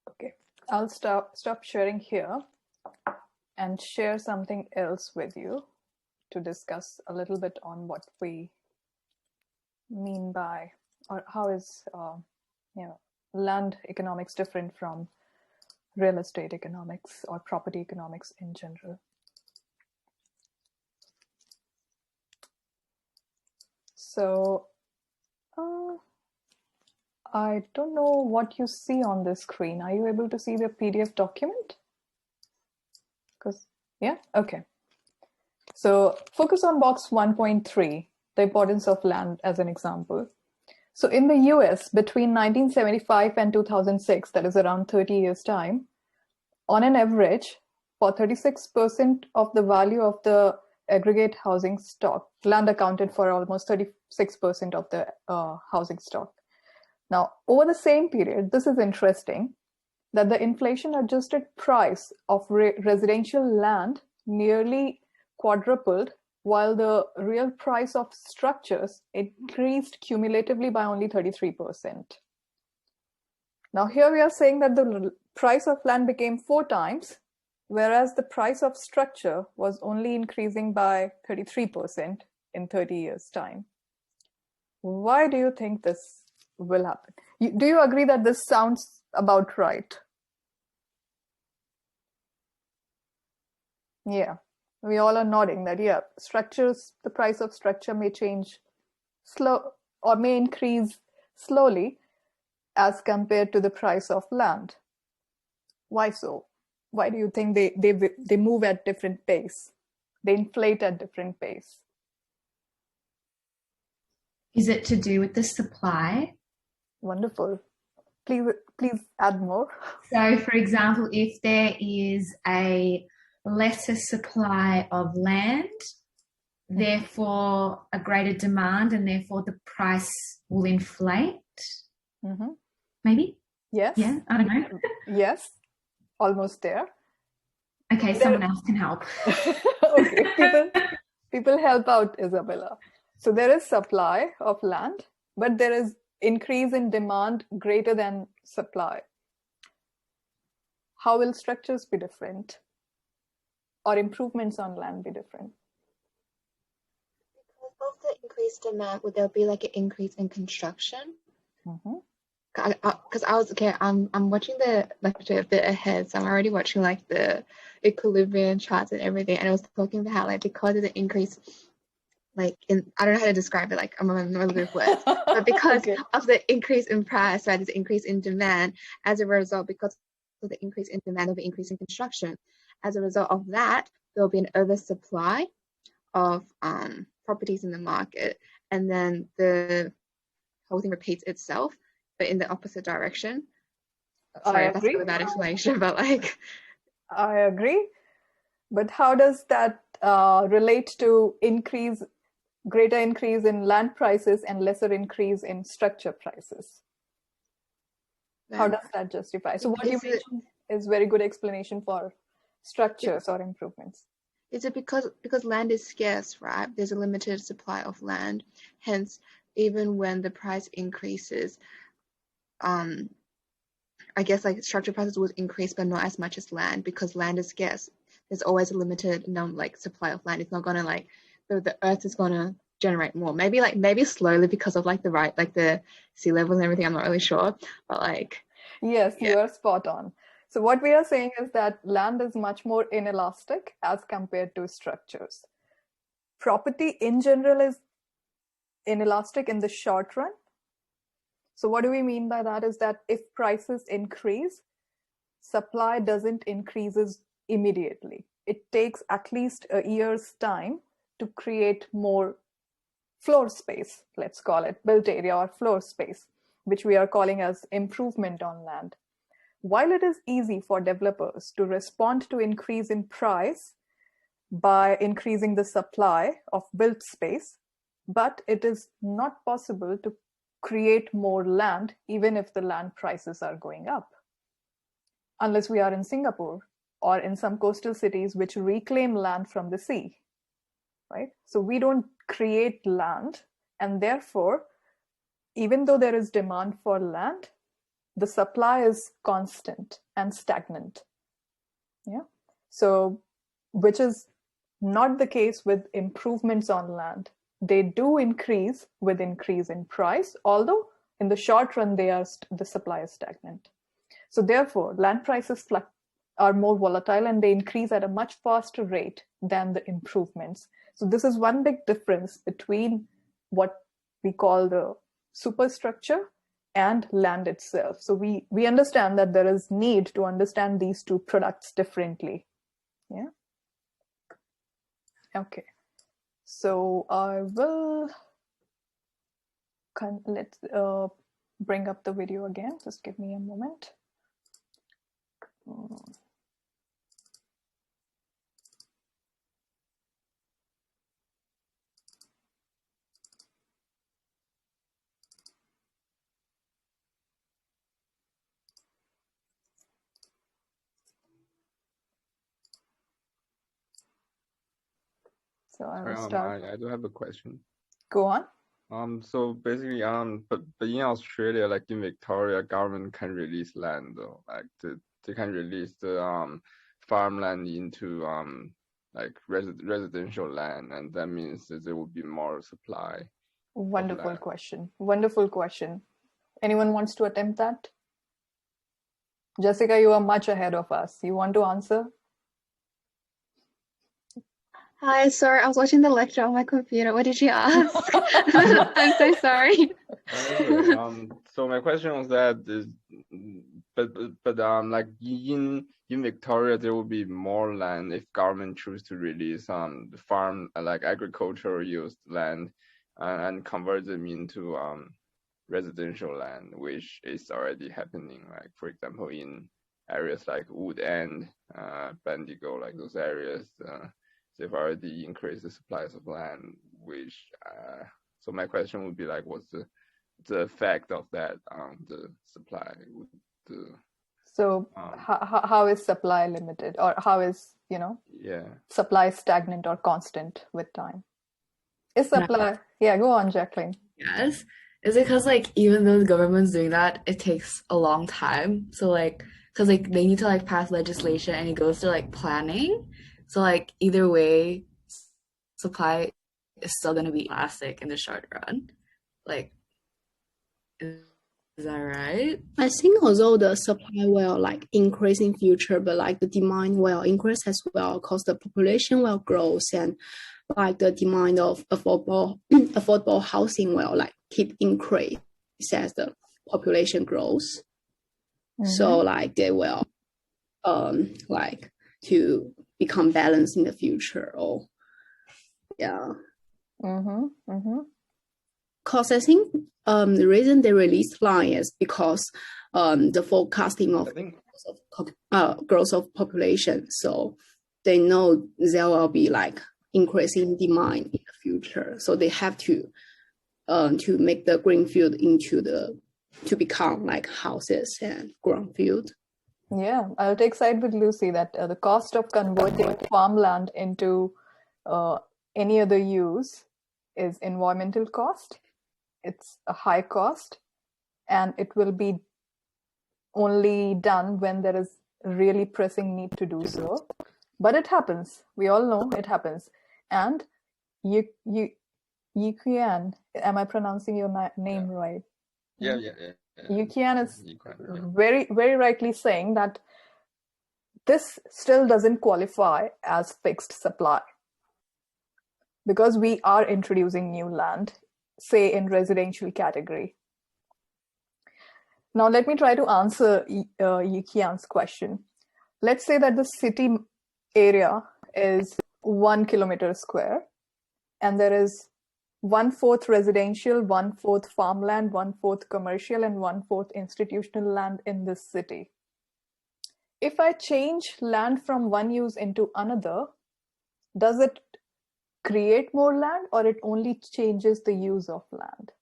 Okay, I'll stop sharing here and share something else with you to discuss a little bit on what we mean by, or how is land economics different from real estate economics or property economics in general. So I don't know what you see on this screen. Are you able to see the PDF document? Because, yeah, okay. So focus on box 1.3, the importance of land as an example. So in the US, between 1975 and 2006, that is around 30 years time, on an average, for 36% of the value of the aggregate housing stock, land accounted for almost 36% of the housing stock. Now, over the same period, this is interesting, that the inflation-adjusted price of residential land nearly quadrupled, while the real price of structures increased cumulatively by only 33%. Now here we are saying that the price of land became 4 times, whereas the price of structure was only increasing by 33% in 30 years' time. Why do you think this will happen? Do you agree that this sounds about right? Yeah. We all are nodding that, yeah, structures, the price of structure may change slow or may increase slowly as compared to the price of land. Why so? Why do you think they move at different pace? They inflate at different pace. Is it to do with the supply? Wonderful. Please add more. So, for example, if there is a lesser supply of land, therefore a greater demand, and therefore the price will inflate. Mm-hmm. Maybe? Yes. Yeah, I don't know. Yes, almost there. Okay, someone else can help. Okay, people help out, Isabella. So there is supply of land, but there is increase in demand greater than supply. How will structures be different? Or improvements on land be different? Because of the increased demand, would there be like an increase in construction? Mm-hmm. Because I'm watching the lecture a bit ahead, so I'm already watching like the equilibrium charts and everything, and it was talking about how like because of the increase, like I don't know how to describe it, like I'm not good with words, but because of the increase in price, right, there's an increase in demand as a result. Because of the increase in demand, there'll be increase in construction. As a result of that, there'll be an oversupply of properties in the market, and then the whole thing repeats itself, but in the opposite direction. Sorry, that's a really bad explanation, but like... I agree. But how does that relate to greater increase in land prices and lesser increase in structure prices? How does that justify? So what you mentioned is very good explanation for structures or improvements. Is it because land is scarce, right? There's a limited supply of land. Hence, even when the price increases, I guess like structure prices would increase, but not as much as land, because land is scarce. There's always a limited supply of land. It's not gonna like the earth is gonna generate more. Maybe slowly because of like the sea levels and everything. I'm not really sure, but like yes, you are spot on. So what we are saying is that land is much more inelastic as compared to structures. Property in general is inelastic in the short run. So what do we mean by that is that if prices increase, supply doesn't increase immediately. It takes at least a year's time to create more floor space, let's call it built area or floor space, which we are calling as improvement on land. While it is easy for developers to respond to increase in price by increasing the supply of built space, but it is not possible to create more land even if the land prices are going up. Unless we are in Singapore or in some coastal cities which reclaim land from the sea, right? So we don't create land, and therefore, even though there is demand for land, the supply is constant and stagnant. Yeah. So, which is not the case with improvements on land. They do increase with increase in price, although in the short run, the supply is stagnant. So therefore, land prices are more volatile and they increase at a much faster rate than the improvements. So this is one big difference between what we call the superstructure and land itself. So we understand that there is need to understand these two products differently. Yeah. Okay. So I will let's bring up the video again. Just give me a moment. So I will start. I do have a question. Go on. So basically, but in Australia, like in Victoria, government can release land though, like they can release the farmland into like residential land, and that means that there will be more supply. Wonderful question. Wonderful question. Anyone wants to attempt that? Jessica, you are much ahead of us. You want to answer? Hi, sorry, I was watching the lecture on my computer. What did you ask? I'm so sorry. So my question was that like in Victoria, there will be more land if government choose to release the farm like agricultural used land and convert them into residential land, which is already happening. Like for example, in areas like Wood End, Bendigo, like those areas, they've already increased the supplies of land. Which so my question would be like, what's the effect of that on the supply? So how is supply limited, or how is supply stagnant or constant with time? Is supply go on, Jacqueline. Yes, it's because like even though the government's doing that, it takes a long time. So like, because like they need to like pass legislation and it goes to like planning. So like either way, supply is still gonna be elastic in the short run. Like, is that right? I think although the supply will like increase in future, but like the demand will increase as well because the population will grow, and like the demand of affordable housing will like keep increase as the population grows. So like they will like to become balanced in the future, or Because I think the reason they released line is because the forecasting of growth of population. So they know there will be like increasing demand in the future. So they have to make the greenfield to become like houses and brownfield. Yeah, I'll take side with Lucy that the cost of converting farmland into any other use is environmental cost. It's a high cost, and it will be only done when there is really pressing need to do so. But it happens. We all know it happens. And Yukian, am I pronouncing your name right? Yeah. Yukian is very, very rightly saying that this still doesn't qualify as fixed supply, because we are introducing new land, say in residential category. Now let me try to answer Yukian's question. Let's say that the city area is 1 kilometer square, and there is 1/4 residential, 1/4 farmland, 1/4 commercial, and 1/4 institutional land in this city. If I change land from one use into another, does it create more land, or it only changes the use of land?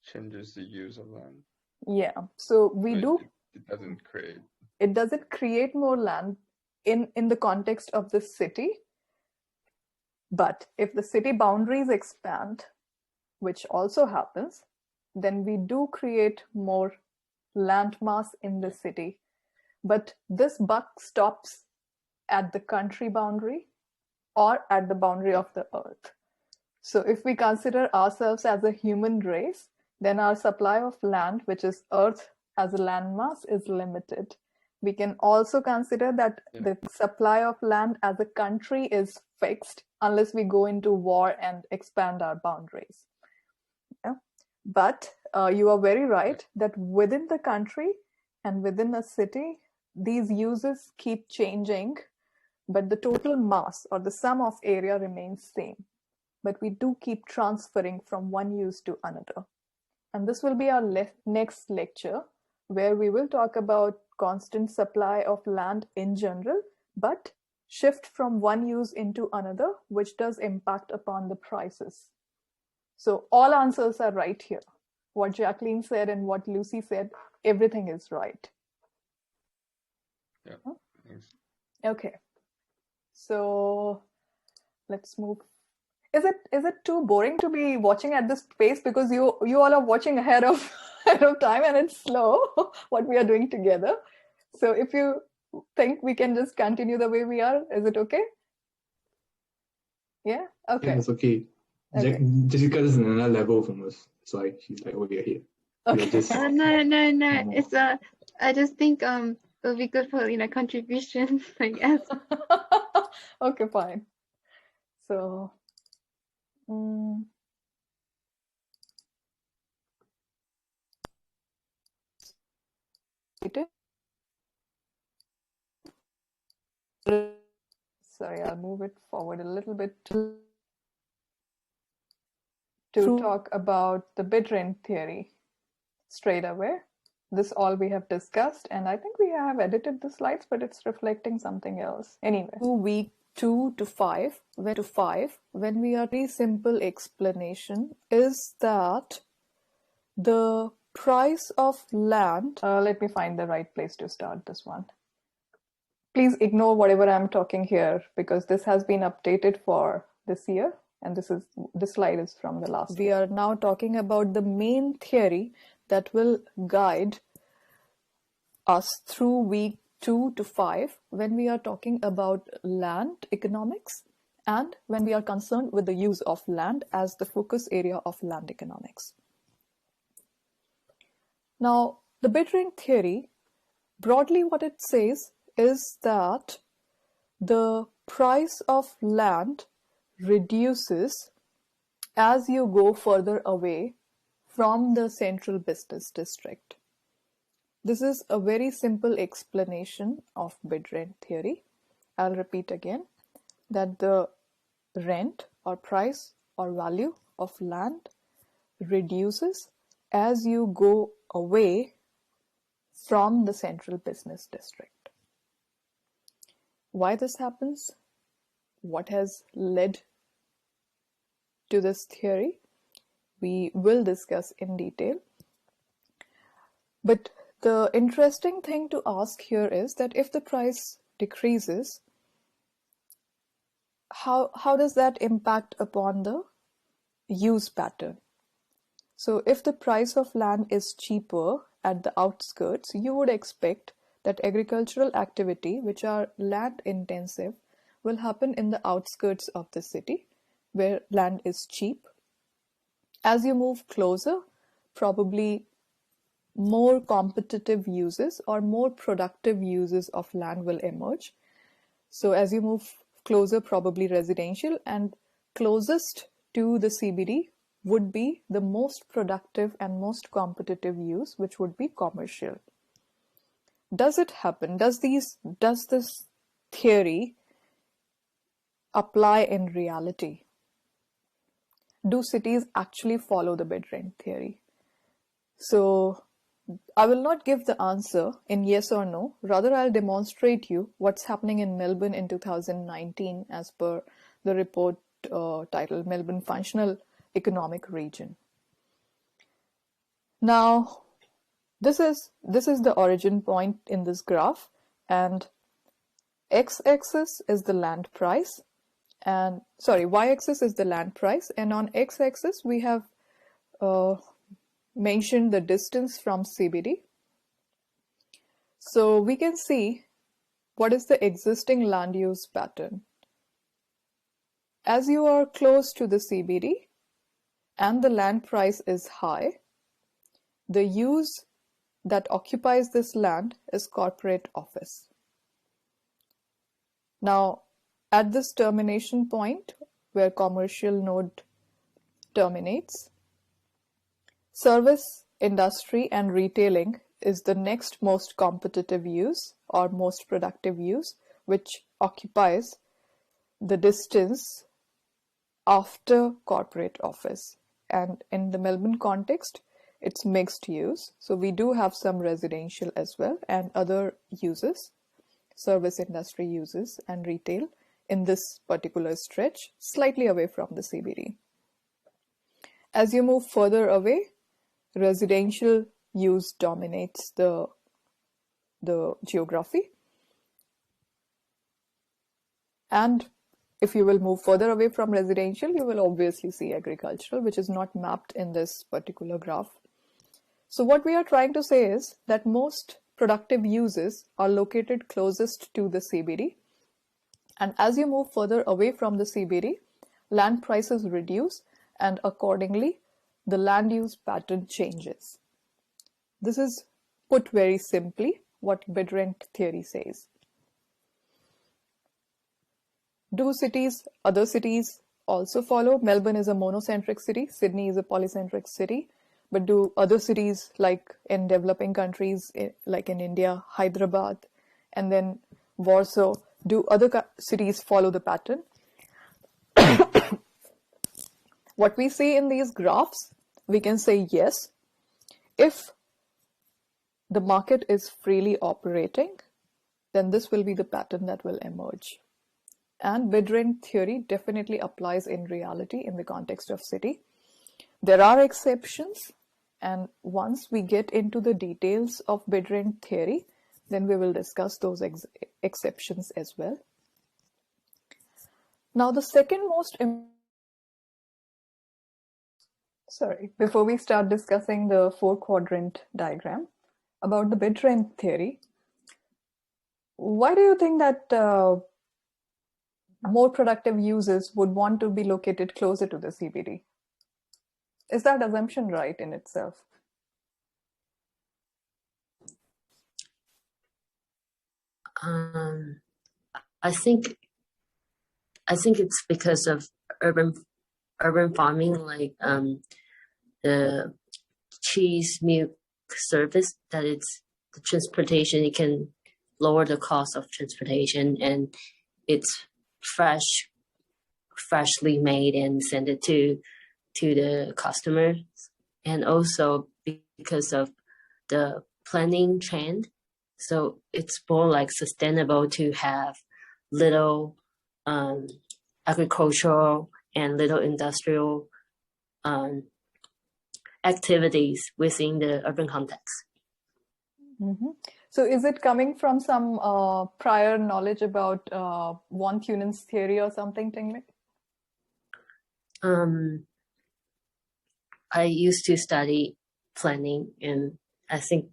Changes the use of land. Yeah, so it doesn't create. It doesn't create more land in the context of the city. But if the city boundaries expand, which also happens, then we do create more land mass in the city. But this buck stops at the country boundary or at the boundary of the earth. So if we consider ourselves as a human race, then our supply of land, which is earth as a landmass, is limited. We can also consider that the supply of land as a country is fixed unless we go into war and expand our boundaries. Yeah? But you are very right that within the country and within a city, these uses keep changing, but the total mass or the sum of area remains same. But we do keep transferring from one use to another. And this will be our next lecture, where we will talk about constant supply of land in general, but shift from one use into another, which does impact upon the prices. So all answers are right here. What Jacqueline said and what Lucy said, everything is right. Yeah, thanks. Okay. So let's move. Is it too boring to be watching at this pace, because you all are watching ahead of time and it's slow what we are doing together? So if you think we can just continue the way we are, is it okay? Yeah. Okay. Yeah, it's okay. Jessica is in another level from us, so she's like, we are here. Okay. No. It's I just think it would be good for contributions, I guess. Okay, fine. So. Sorry, I'll move it forward a little bit to talk about the bid rent theory straight away. This all we have discussed, and I think we have edited the slides, but it's reflecting something else. Anyway, week 2 to 5, when we are very simple explanation is that the price of land, let me find the right place to start this one. Please ignore whatever I'm talking here because this has been updated for this year and this slide is from the last year. We are now talking about the main theory that will guide us through week 2 to 5 when we are talking about land economics and when we are concerned with the use of land as the focus area of land economics. Now, the bid rent theory, broadly what it says is that the price of land reduces as you go further away from the central business district. This is a very simple explanation of bid rent theory. I'll repeat again that the rent or price or value of land reduces as you go away from the central business district. Why this happens? What has led to this theory? We will discuss in detail. But the interesting thing to ask here is that if the price decreases, how does that impact upon the use pattern? So if the price of land is cheaper at the outskirts, you would expect that agricultural activity, which are land intensive, will happen in the outskirts of the city where land is cheap. As you move closer, probably more competitive uses or more productive uses of land will emerge. So as you move closer, probably residential, and closest to the CBD would be the most productive and most competitive use, which would be commercial. Does it happen? Does this theory apply in reality? Do cities actually follow the bid rent theory? So I will not give the answer in yes or no. Rather, I'll demonstrate you what's happening in Melbourne in 2019 as per the report titled Melbourne Functional Economic Region. Now, this is the origin point in this graph, and x-axis is the land price, and y-axis is the land price, and on x-axis we have mentioned the distance from CBD. So we can see what is the existing land use pattern. As you are close to the CBD and the land price is high, the use that occupies this land is corporate office. Now, at this termination point where commercial node terminates, service, industry, and retailing is the next most competitive use or most productive use, which occupies the distance after corporate office. And in the Melbourne context, it's mixed use. So we do have some residential as well and other uses, service industry uses and retail in this particular stretch, slightly away from the CBD. As you move further away, residential use dominates the geography. And if you will move further away from residential, you will obviously see agricultural, which is not mapped in this particular graph. So what we are trying to say is that most productive uses are located closest to the CBD. And as you move further away from the CBD, land prices reduce and accordingly, the land use pattern changes. This is put very simply what bid rent theory says. Do other cities also follow? Melbourne is a monocentric city. Sydney is a polycentric city. but do other cities, like in developing countries, like in India, Hyderabad, and then Warsaw, do other cities follow the pattern? What we see in these graphs, we can say yes, if the market is freely operating, then this will be the pattern that will emerge. And bid rent theory definitely applies in reality in the context of city. There are exceptions, and once we get into the details of bid rent theory, then we will discuss those exceptions as well. Now, the second most before we start discussing the 4-quadrant diagram about the bid rent theory, why do you think that more productive uses would want to be located closer to the CBD? Is that assumption right in itself? I think it's because of urban farming, like the cheese milk service, that it's the transportation, it can lower the cost of transportation, and it's freshly made and send it to the customers. And also because of the planning trend, so it's more like sustainable to have little agricultural and little industrial activities within the urban context. Mm-hmm. So is it coming from some prior knowledge about von Thunen's theory or something, Tingmei? I used to study planning, and I think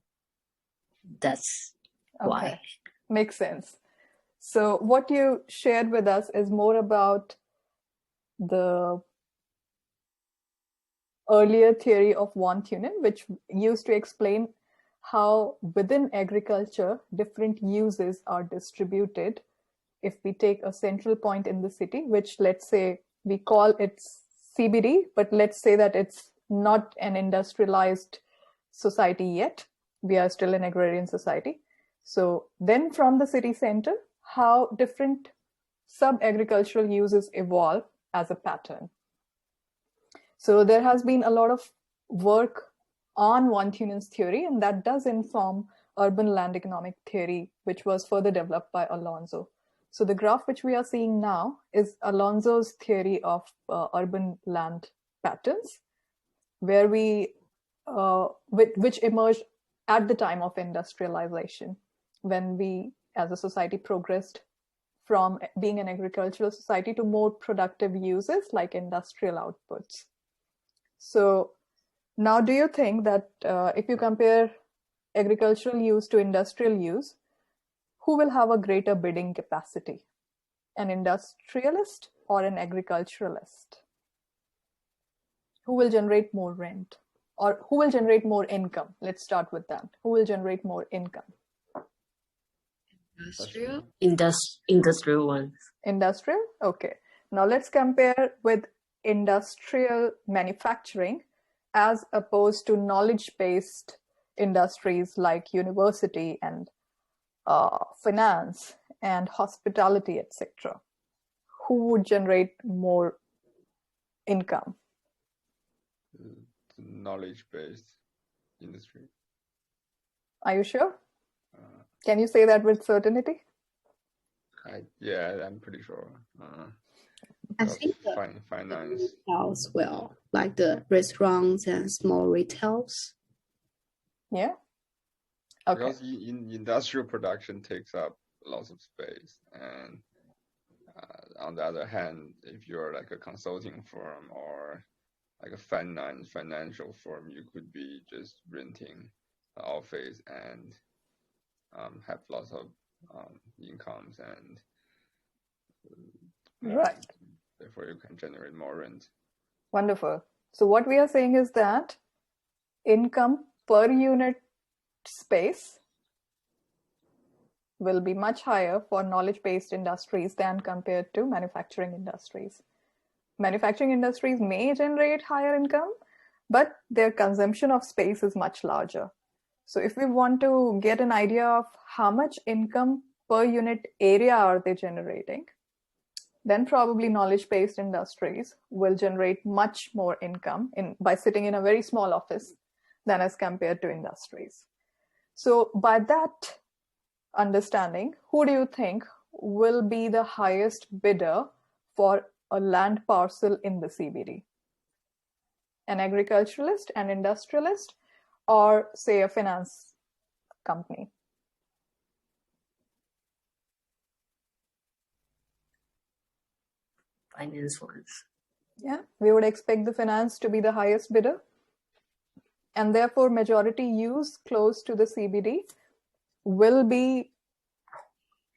that's why. Makes sense. So what you shared with us is more about the earlier theory of von Thunen, which used to explain how within agriculture different uses are distributed. If we take a central point in the city, which let's say we call it CBD, but let's say that it's not an industrialized society yet. We are still an agrarian society. So then from the city center, how different sub-agricultural uses evolve as a pattern. So there has been a lot of work on von Thunen's theory, and that does inform urban land economic theory, which was further developed by Alonso. So the graph which we are seeing now is Alonso's theory of urban land patterns, where which emerged at the time of industrialization, when we as a society progressed from being an agricultural society to more productive uses like industrial outputs. So now, do you think that if you compare agricultural use to industrial use, who will have a greater bidding capacity? An industrialist or an agriculturalist? Who will generate more rent? Or who will generate more income? Let's start with that. Who will generate more income? Industrial? Industrial ones. Industrial? Okay. Now let's compare with industrial manufacturing as opposed to knowledge-based industries like university and finance and hospitality, etc. Who would generate more income? Knowledge-based industry. Are you sure? Can you say that with certainty? Yeah, I'm pretty sure. I think finance as well, like the restaurants and small retails. Yeah. Okay. Because industrial production takes up lots of space, and on the other hand, if you're like a consulting firm or like a financial firm, you could be just renting an office and have lots of incomes, and right. Therefore you can generate more rent. Wonderful. So what we are saying is that income per unit space will be much higher for knowledge-based industries than compared to manufacturing industries. Manufacturing industries may generate higher income, but their consumption of space is much larger. So if we want to get an idea of how much income per unit area are they generating, then probably knowledge-based industries will generate much more income by sitting in a very small office than as compared to industries. So by that understanding, who do you think will be the highest bidder for a land parcel in the CBD? An agriculturalist, an industrialist, or say a finance company? Finance ones. Yeah, we would expect the finance to be the highest bidder. And therefore, majority use close to the CBD will be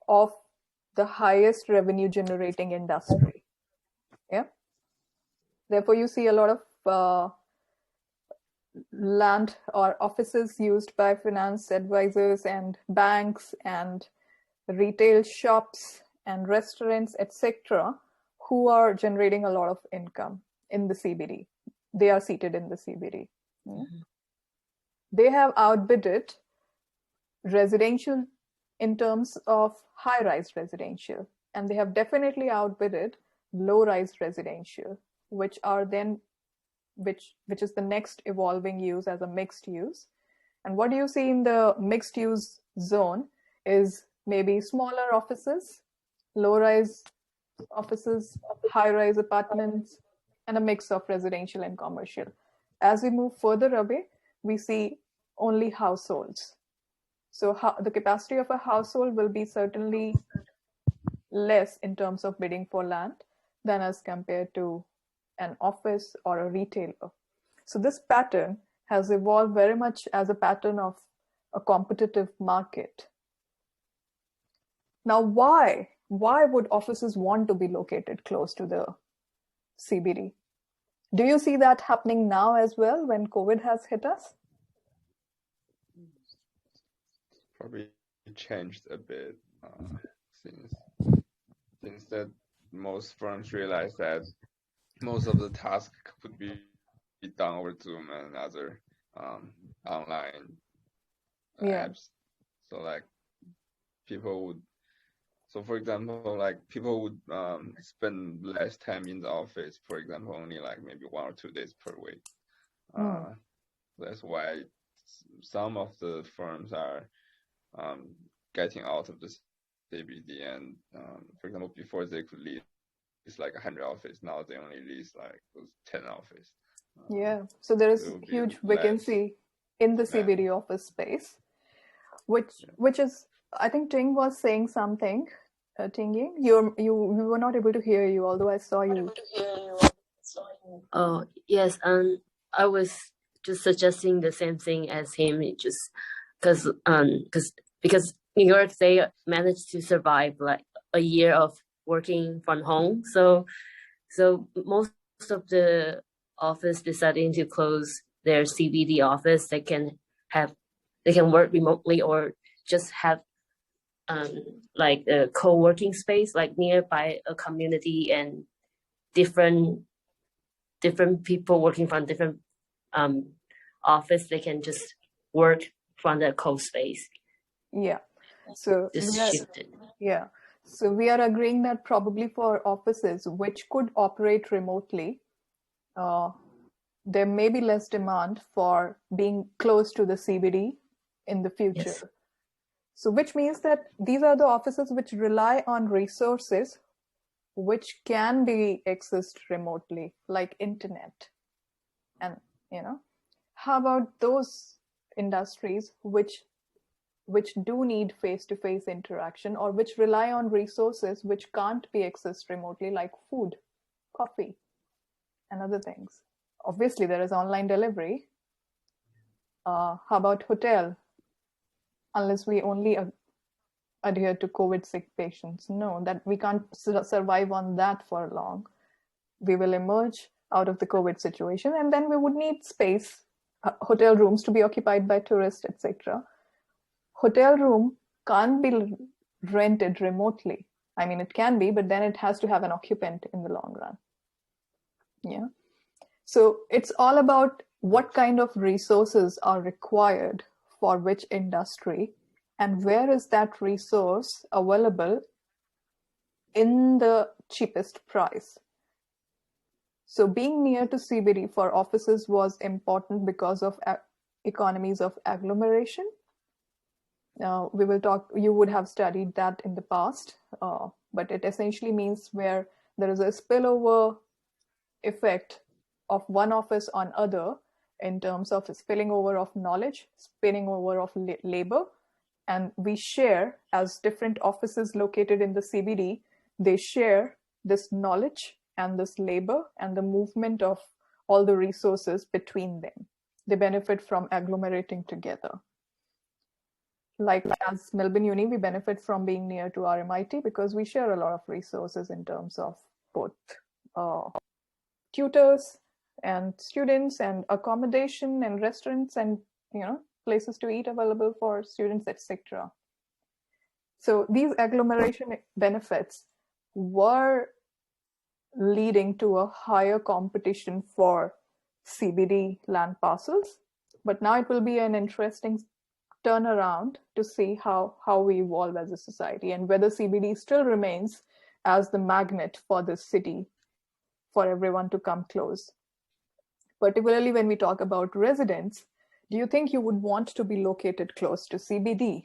of the highest revenue generating industry. Yeah. Therefore, you see a lot of land or offices used by finance advisors and banks and retail shops and restaurants, etc., who are generating a lot of income in the CBD. They are seated in the CBD. Mm-hmm. They have outbidded residential in terms of high-rise residential, and they have definitely outbidded low-rise residential, which are then which is the next evolving use as a mixed use. And what you see in the mixed use zone is maybe smaller offices, low-rise offices, high-rise apartments, and a mix of residential and commercial. As we move further away, we see only households. So the capacity of a household will be certainly less in terms of bidding for land than as compared to an office or a retailer. So this pattern has evolved very much as a pattern of a competitive market. Now, why would offices want to be located close to the CBD? Do you see that happening now as well when COVID has hit us? Probably changed a bit since that most firms realize that most of the tasks could be done over Zoom and other online apps. So like people would, for example, like people would spend less time in the office, for example, only like maybe 1 or 2 days per week. That's why some of the firms are getting out of the CBD, and for example, before they could lease like 100 office, now they only lease like those 10 office. So there is huge vacancy in the CBD office space, which is, I think Ting was saying something. Tingying, you were not able to hear you, although I saw you. Oh yes, I was just suggesting the same thing as him. Just because New York, they managed to survive like a year of working from home. So most of the office deciding to close their CBD office, they can work remotely or just have like a co-working space like nearby a community and different people working from different office. They can just work from the co-space. So shifted. So we are agreeing that probably for offices which could operate remotely, there may be less demand for being close to the CBD in the future. Yes. So which means that these are the offices which rely on resources which can be accessed remotely, like internet. And, how about those industries which do need face-to-face interaction or which rely on resources which can't be accessed remotely, like food, coffee, and other things? Obviously, there is online delivery. How about hotel? Unless we only adhere to COVID sick patients. No, that we can't survive on that for long. We will emerge out of the COVID situation, and then we would need space, hotel rooms to be occupied by tourists, etc. Hotel room can't be rented remotely. I mean, it can be, but then it has to have an occupant in the long run. So it's all about what kind of resources are required for which industry, and where is that resource available in the cheapest price. So being near to CBD for offices was important because of economies of agglomeration. We will talk, you would have studied that in the past, but it essentially means where there is a spillover effect of one office on other in terms of spilling over of knowledge, spilling over of labor, and we share as different offices located in the CBD, they share this knowledge and this labor and the movement of all the resources between them. They benefit from agglomerating together. Like as Melbourne Uni, we benefit from being near to RMIT because we share a lot of resources in terms of both tutors and students and accommodation and restaurants and places to eat available for students, etc. So these agglomeration benefits were leading to a higher competition for CBD land parcels, but now it will be an interesting turnaround to see how we evolve as a society and whether CBD still remains as the magnet for the city for everyone to come close. Particularly when we talk about residents, do you think you would want to be located close to CBD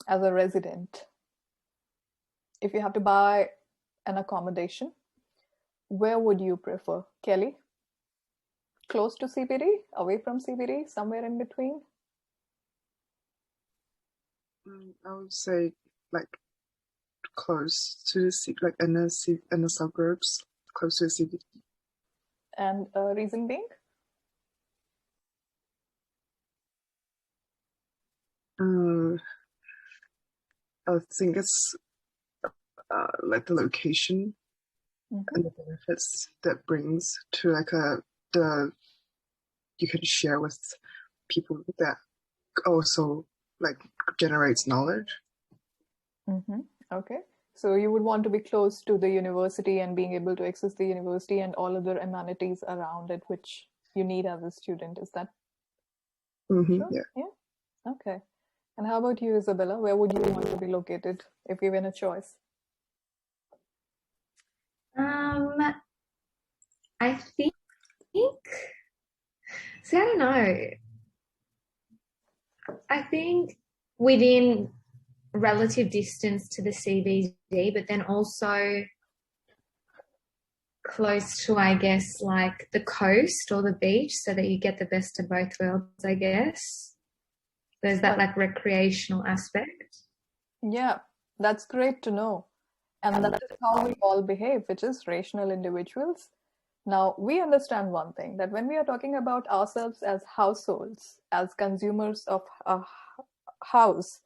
as a resident? If you have to buy an accommodation, where would you prefer? Kelly? Close to CBD, away from CBD, somewhere in between? I would say like close to the city, like in the suburbs, close to the CBD. And reason being? I think it's like the location and the benefits that brings to like you can share with people that also like generates knowledge. Okay, so you would want to be close to the university and being able to access the university and all other amenities around it which you need as a student. Is that true? Yeah. Okay. And how about you, Isabella? Where would you want to be located if given a choice? I think, see, I don't know. I think within relative distance to the CBD, but then also close to, I guess, like the coast or the beach so that you get the best of both worlds, I guess. There's that like recreational aspect. Yeah, that's great to know. And that is how we all behave, which is rational individuals. Now, we understand one thing, that when we are talking about ourselves as households, as consumers of a house,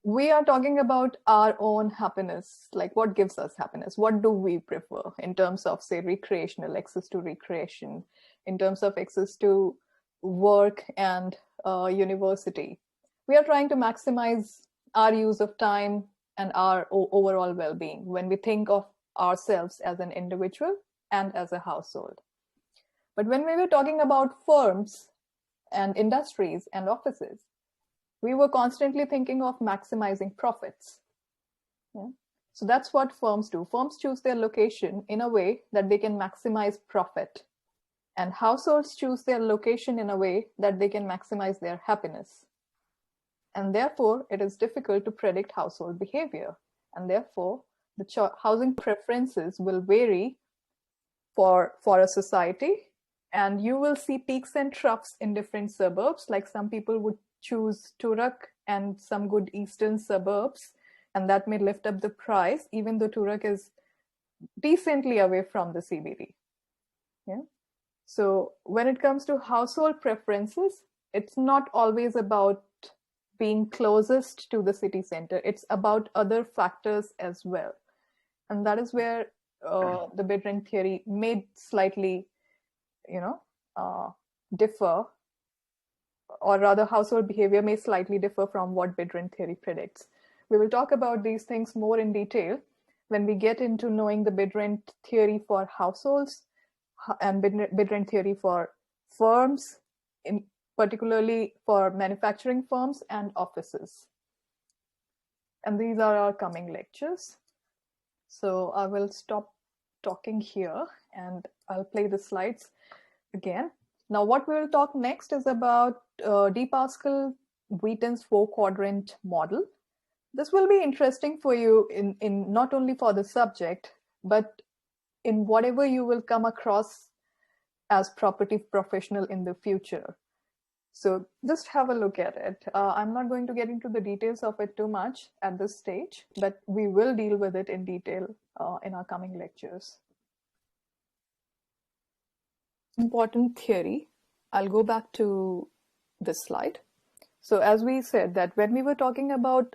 we are talking about our own happiness, like what gives us happiness, what do we prefer in terms of, say, recreational, access to recreation, in terms of access to work and university. We are trying to maximize our use of time and our overall well-being when we think of ourselves as an individual and as a household. But when we were talking about firms and industries and offices, we were constantly thinking of maximizing profits. Yeah? So that's what firms do. Firms choose their location in a way that they can maximize profit. And households choose their location in a way that they can maximize their happiness. And therefore, it is difficult to predict household behavior. And therefore, the housing preferences will vary for a society. And you will see peaks and troughs in different suburbs. Like some people would choose Turak and some good eastern suburbs, and that may lift up the price, even though Turak is decently away from the CBD. Yeah. So when it comes to household preferences, it's not always about being closest to the city center. It's about other factors as well. And that is where the bid rent theory may slightly, differ, or rather household behavior may slightly differ from what bid rent theory predicts. We will talk about these things more in detail. when we get into knowing the bid rent theory for households and bid rent theory for firms, particularly for manufacturing firms and offices. And these are our coming lectures. So I will stop talking here and I'll play the slides again. Now what we'll talk next is about D. Pascal Wheaton's 4-quadrant model. This will be interesting for you in not only for the subject, but in whatever you will come across as property professional in the future. So just have a look at it. I'm not going to get into the details of it too much at this stage, but we will deal with it in detail in our coming lectures. Important theory. I'll go back to this slide. So as we said that when we were talking about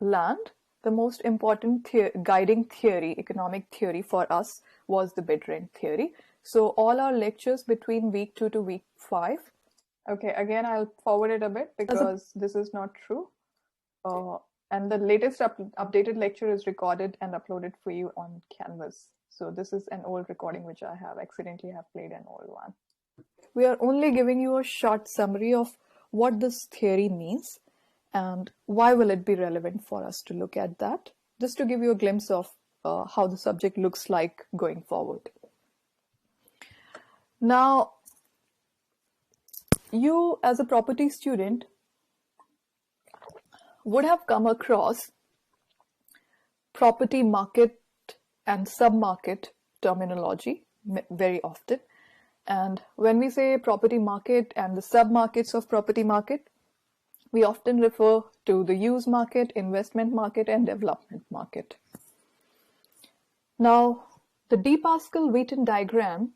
land, the most important guiding theory, economic theory for us was the bid rent theory. So all our lectures between week 2 to week 5. Okay, again, I'll forward it a bit because this is not true. And the latest updated lecture is recorded and uploaded for you on Canvas. So this is an old recording which I have accidentally played an old one. We are only giving you a short summary of what this theory means and why will it be relevant for us to look at that, just to give you a glimpse of how the subject looks like going forward. Now, you as a property student would have come across property market and sub-market terminology very often. And when we say property market and the sub-markets of property market, we often refer to the use market, investment market, and development market. Now, the D. Pascal-Wheaton diagram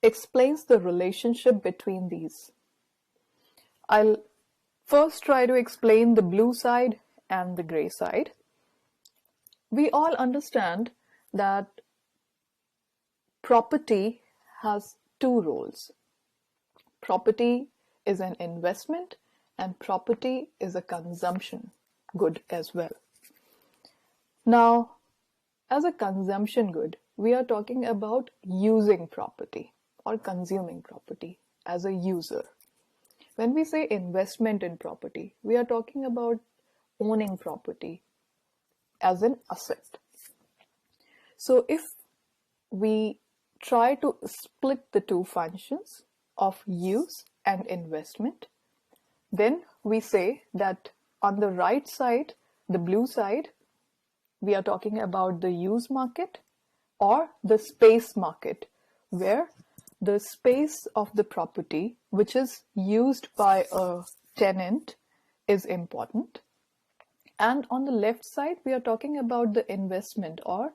explains the relationship between these. I'll first try to explain the blue side and the gray side. We all understand that property has two roles. Property is an investment and property is a consumption good as well. Now, as a consumption good, we are talking about using property or consuming property as a user. When we say investment in property, we are talking about owning property as an asset. So if we try to split the two functions of use and investment, then we say that on the right side, the blue side, we are talking about the use market or the space market, where the space of the property which is used by a tenant is important. And on the left side, we are talking about the investment or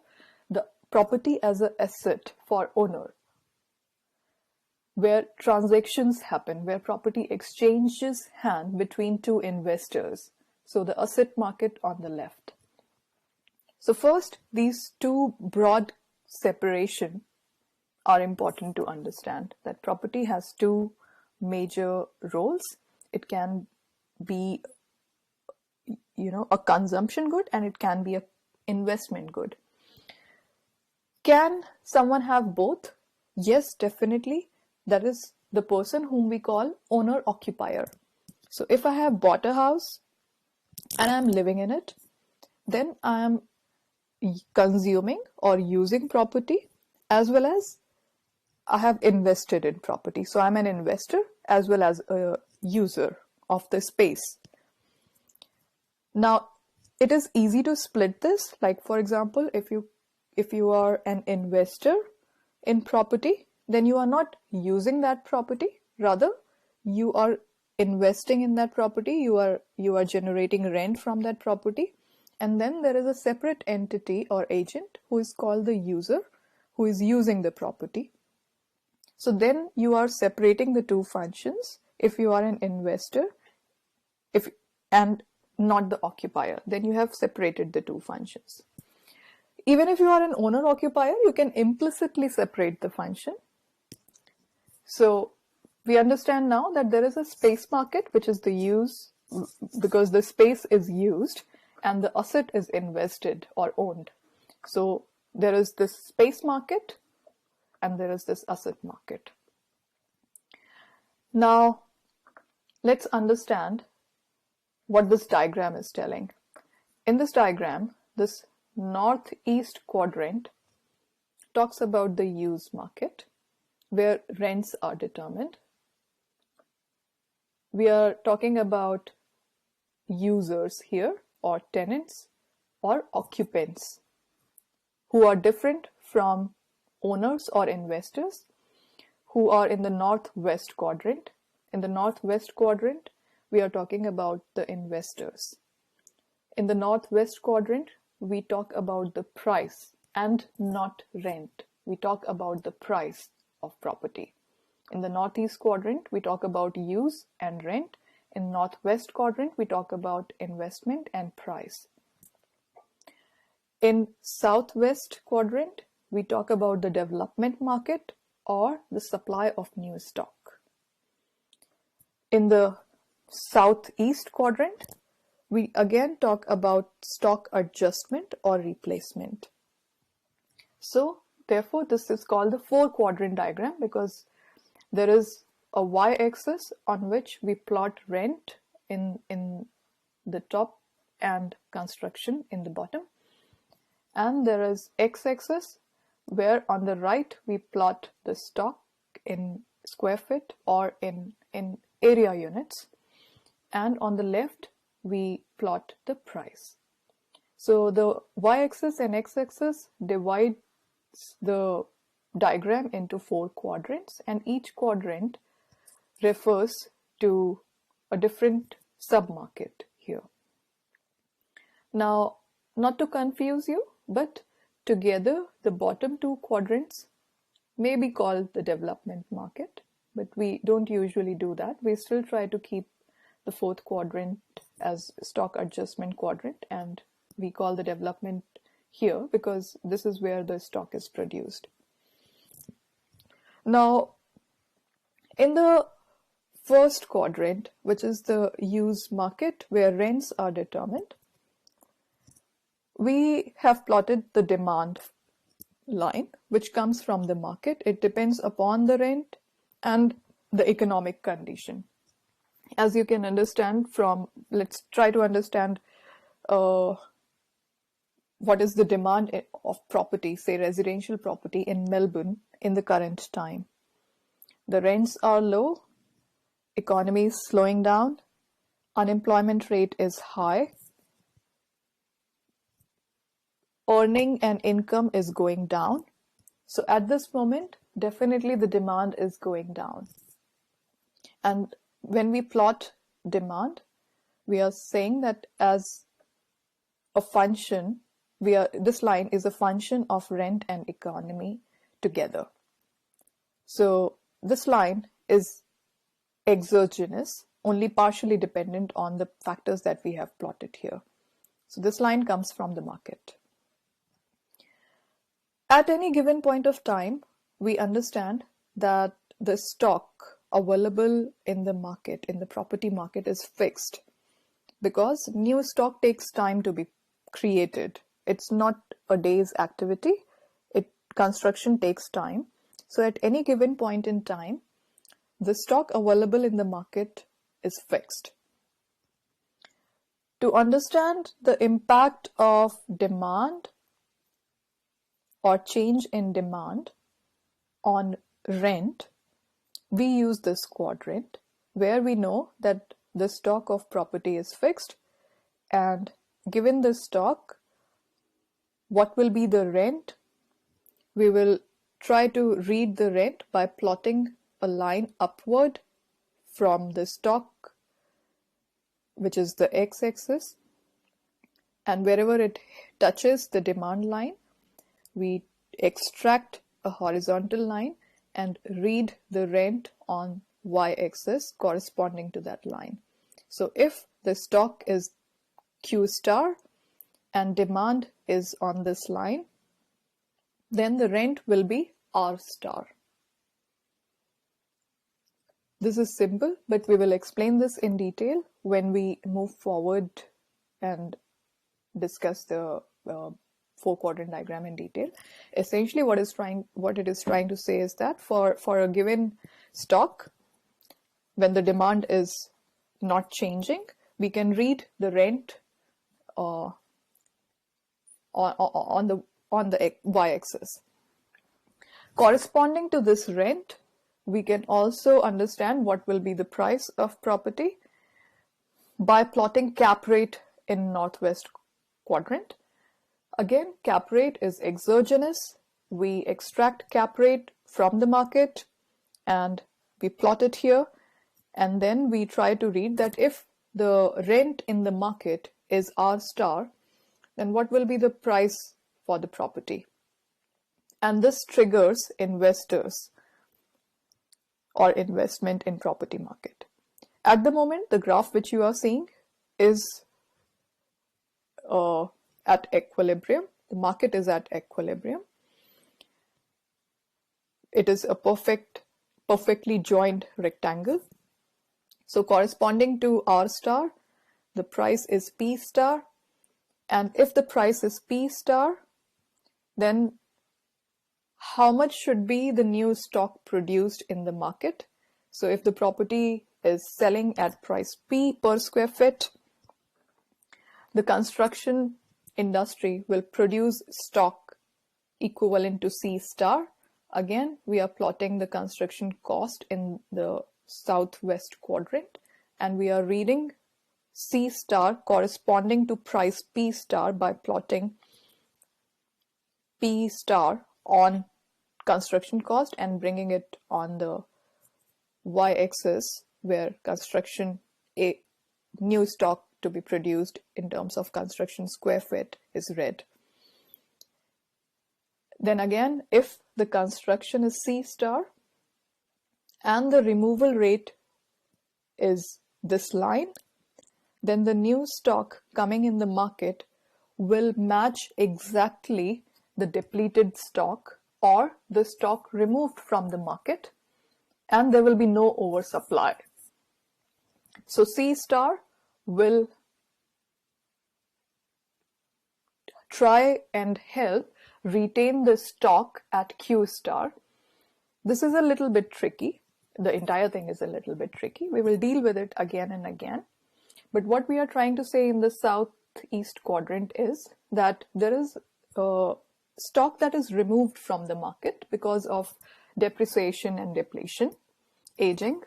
the property as an asset for owner, where transactions happen, where property exchanges hand between two investors. So the asset market on the left. So first, these two broad separation are important to understand, that property has two major roles. It can be, a consumption good and it can be an investment good. Can someone have both? Yes, definitely. That is the person whom we call owner-occupier. So if I have bought a house and I'm living in it, then I am consuming or using property, as well as I have invested in property. So I'm an investor as well as a user of the space. Now, it is easy to split this. Like, for example, if you are an investor in property, then you are not using that property. Rather, you are investing in that property. You are generating rent from that property. And then there is a separate entity or agent who is called the user, who is using the property. So then you are separating the two functions. If you are an investor, and not the occupier, then you have separated the two functions. Even if you are an owner-occupier, you can implicitly separate the function. So we understand now that there is a space market, which is the use, because the space is used, and the asset is invested or owned. So there is this space market and there is this asset market. Now, let's understand what this diagram is telling. In this diagram, this northeast quadrant talks about the use market, where rents are determined. We are talking about users here, or tenants, or occupants, who are different from owners or investors, who are in the northwest quadrant. In the northwest quadrant, we are talking about the investors. In the northwest quadrant, we talk about the price and not rent. We talk about the price of property. In the northeast quadrant, we talk about use and rent. In northwest quadrant, we talk about investment and price. In southwest quadrant, we talk about the development market or the supply of new stock. In the southeast quadrant, we again talk about stock adjustment or replacement. So, therefore, this is called the four-quadrant diagram because there is a y-axis on which we plot rent in the top and construction in the bottom. And there is x-axis where on the right we plot the stock in square feet or in area units. And on the left, we plot the price. So the y-axis and x-axis divides the diagram into four quadrants, and each quadrant refers to a different sub-market here. Now, not to confuse you, but together the bottom two quadrants may be called the development market, but we don't usually do that. We still try to keep the fourth quadrant as stock adjustment quadrant, and we call the development here because this is where the stock is produced. Now, in the first quadrant, which is the use market where rents are determined, we have plotted the demand line, which comes from the market. It depends upon the rent and the economic condition. As you can understand from, let's try to understand what is the demand of property, say residential property in Melbourne in the current time. The rents are low, economy is slowing down, unemployment rate is high, earning and income is going down. So at this moment, definitely the demand is going down. And when we plot demand, we are saying that as a function, this line is a function of rent and economy together. So this line is exogenous, only partially dependent on the factors that we have plotted here. So this line comes from the market. At any given point of time, we understand that the stock available in the market, in the property market, is fixed because new stock takes time to be created. It's not a day's activity. Construction takes time. So at any given point in time, the stock available in the market is fixed. To understand the impact of demand or change in demand on rent, we use this quadrant where we know that the stock of property is fixed, and given the stock, what will be the rent? We will try to read the rent by plotting a line upward from the stock, which is the x-axis, and wherever it touches the demand line, we extract a horizontal line and read the rent on y-axis corresponding to that line. So if the stock is Q star and demand is on this line, then the rent will be R star. This is simple, but we will explain this in detail when we move forward and discuss the 4-quadrant diagram in detail. Essentially, what it is trying to say is that for a given stock, when the demand is not changing, we can read the rent on the y-axis. Corresponding to this rent, we can also understand what will be the price of property by plotting cap rate in northwest quadrant. Again, cap rate is exogenous. We extract cap rate from the market and we plot it here, and then we try to read that if the rent in the market is R star, then what will be the price for the property? And this triggers investors or investment in property market. At the moment, the graph which you are seeing is at equilibrium. The market is at equilibrium. It is a perfectly joined rectangle. So corresponding to R star, the price is P star. And if the price is P star, then how much should be the new stock produced in the market? So if the property is selling at price P per square feet, the construction industry will produce stock equivalent to C star. Again, we are plotting the construction cost in the southwest quadrant, and we are reading C star corresponding to price P star by plotting P star on construction cost and bringing it on the y-axis where construction new stock to be produced in terms of construction square feet is red. Then again, if the construction is C star and the removal rate is this line, then the new stock coming in the market will match exactly the depleted stock or the stock removed from the market, and there will be no oversupply. So C star will try and help retain the stock at Q star. This is a little bit tricky. The entire thing is a little bit tricky. We will deal with it again and again. But what we are trying to say in the southeast quadrant is that there is stock that is removed from the market because of depreciation and depletion, aging.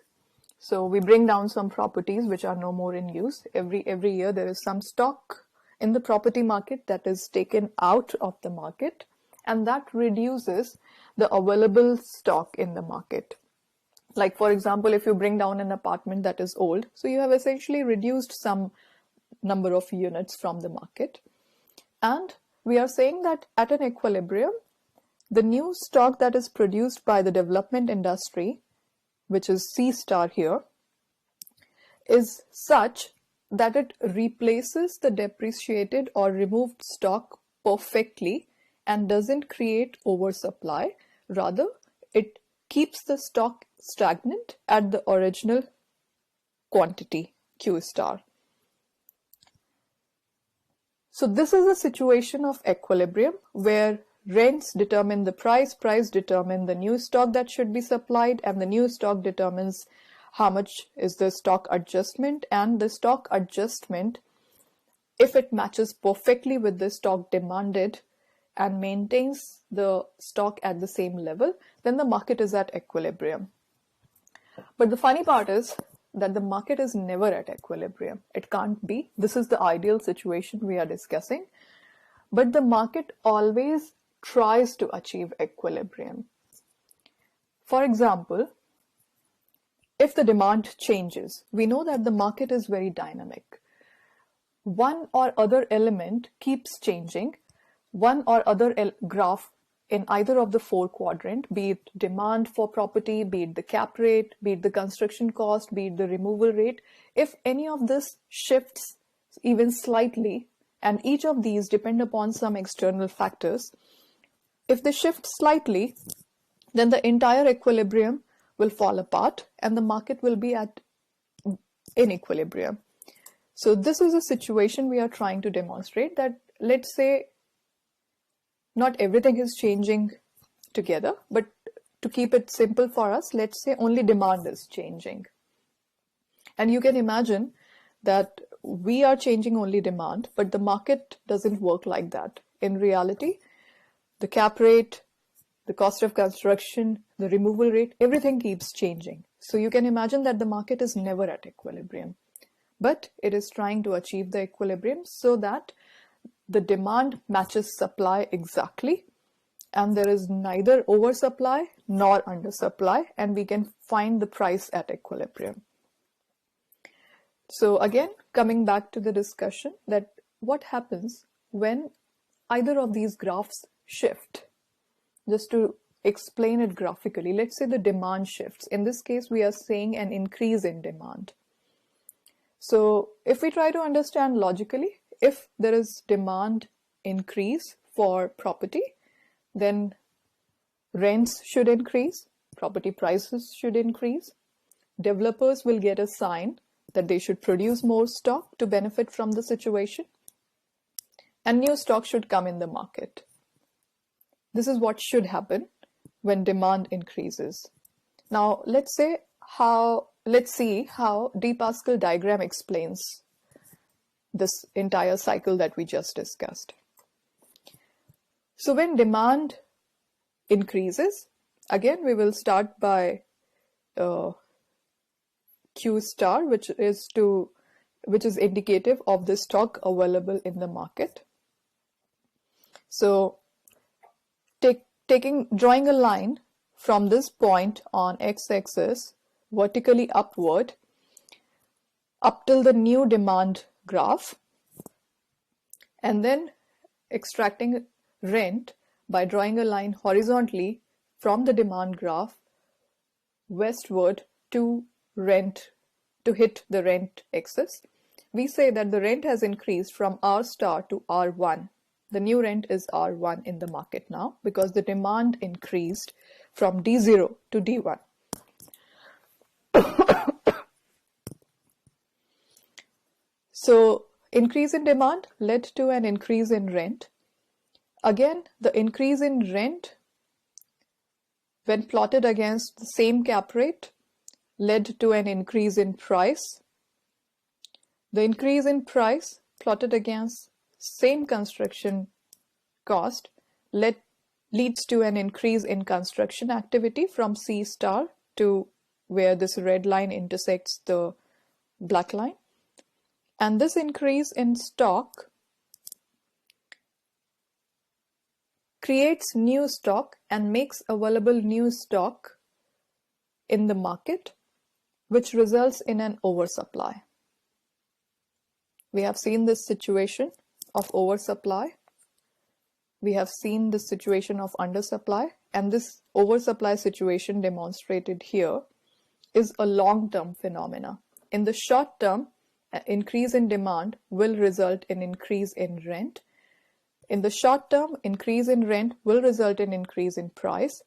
So we bring down some properties which are no more in use. Every year there is some stock in the property market that is taken out of the market, and that reduces the available stock in the market. Like for example, if you bring down an apartment that is old, so you have essentially reduced some number of units from the market. And we are saying that at an equilibrium, the new stock that is produced by the development industry, which is C star here, is such that it replaces the depreciated or removed stock perfectly and doesn't create oversupply. Rather, it keeps the stock stagnant at the original quantity, Q star. So this is a situation of equilibrium where rents determine the price determine the new stock that should be supplied, and the new stock determines how much is the stock adjustment, and the stock adjustment, if it matches perfectly with the stock demanded and maintains the stock at the same level, then the market is at equilibrium. But the funny part is that the market is never at equilibrium. It can't be. This is the ideal situation we are discussing. But the market always tries to achieve equilibrium. For example, if the demand changes, we know that the market is very dynamic. One or other element keeps changing. One or other graph in either of the 4 quadrant, be it demand for property, be it the cap rate, be it the construction cost, be it the removal rate, if any of this shifts even slightly, and each of these depend upon some external factors, if they shift slightly, then the entire equilibrium will fall apart and the market will be at inequilibrium. So this is a situation we are trying to demonstrate, that let's say not everything is changing together, but to keep it simple for us, let's say only demand is changing. And you can imagine that we are changing only demand, but the market doesn't work like that. In reality, the cap rate, the cost of construction, the removal rate, everything keeps changing. So you can imagine that the market is never at equilibrium, but it is trying to achieve the equilibrium so that the demand matches supply exactly, and there is neither oversupply nor undersupply, and we can find the price at equilibrium. So again, coming back to the discussion, that what happens when either of these graphs shift. Just to explain it graphically, let's say the demand shifts. In this case, we are saying an increase in demand. So if we try to understand logically, if there is demand increase for property, then rents should increase, property prices should increase, developers will get a sign that they should produce more stock to benefit from the situation, and new stock should come in the market. This is what should happen when demand increases. Now let's see how de Pascal diagram explains this entire cycle that we just discussed. So when demand increases, again we will start by Q star, which is indicative of the stock available in the market. So drawing a line from this point on x-axis vertically upward up till the new demand graph, and then extracting rent by drawing a line horizontally from the demand graph westward to hit the rent axis. We say that the rent has increased from R star to R1. The new rent is R1 in the market now because the demand increased from D0 to D1. So increase in demand led to an increase in rent. Again, the increase in rent, when plotted against the same cap rate, led to an increase in price. The increase in price plotted against same construction cost leads to an increase in construction activity from C star to where this red line intersects the black line. And this increase in stock creates new stock and makes available new stock in the market, which results in an oversupply. We have seen this situation of oversupply. We have seen the situation of undersupply, and this oversupply situation demonstrated here is a long-term phenomena. In the short term, an increase in demand will result in increase in rent. In the short term, increase in rent will result in increase in price,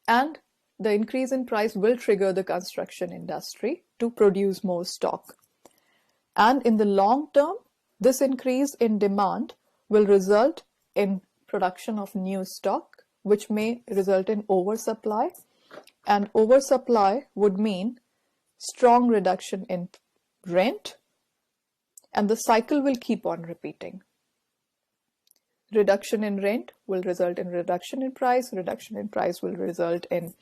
and the increase in price will trigger the construction industry to produce more stock. And in the long term, this increase in demand will result in production of new stock, which may result in oversupply, and oversupply would mean strong reduction in rent, and the cycle will keep on repeating. Reduction in rent will result in reduction in price will result in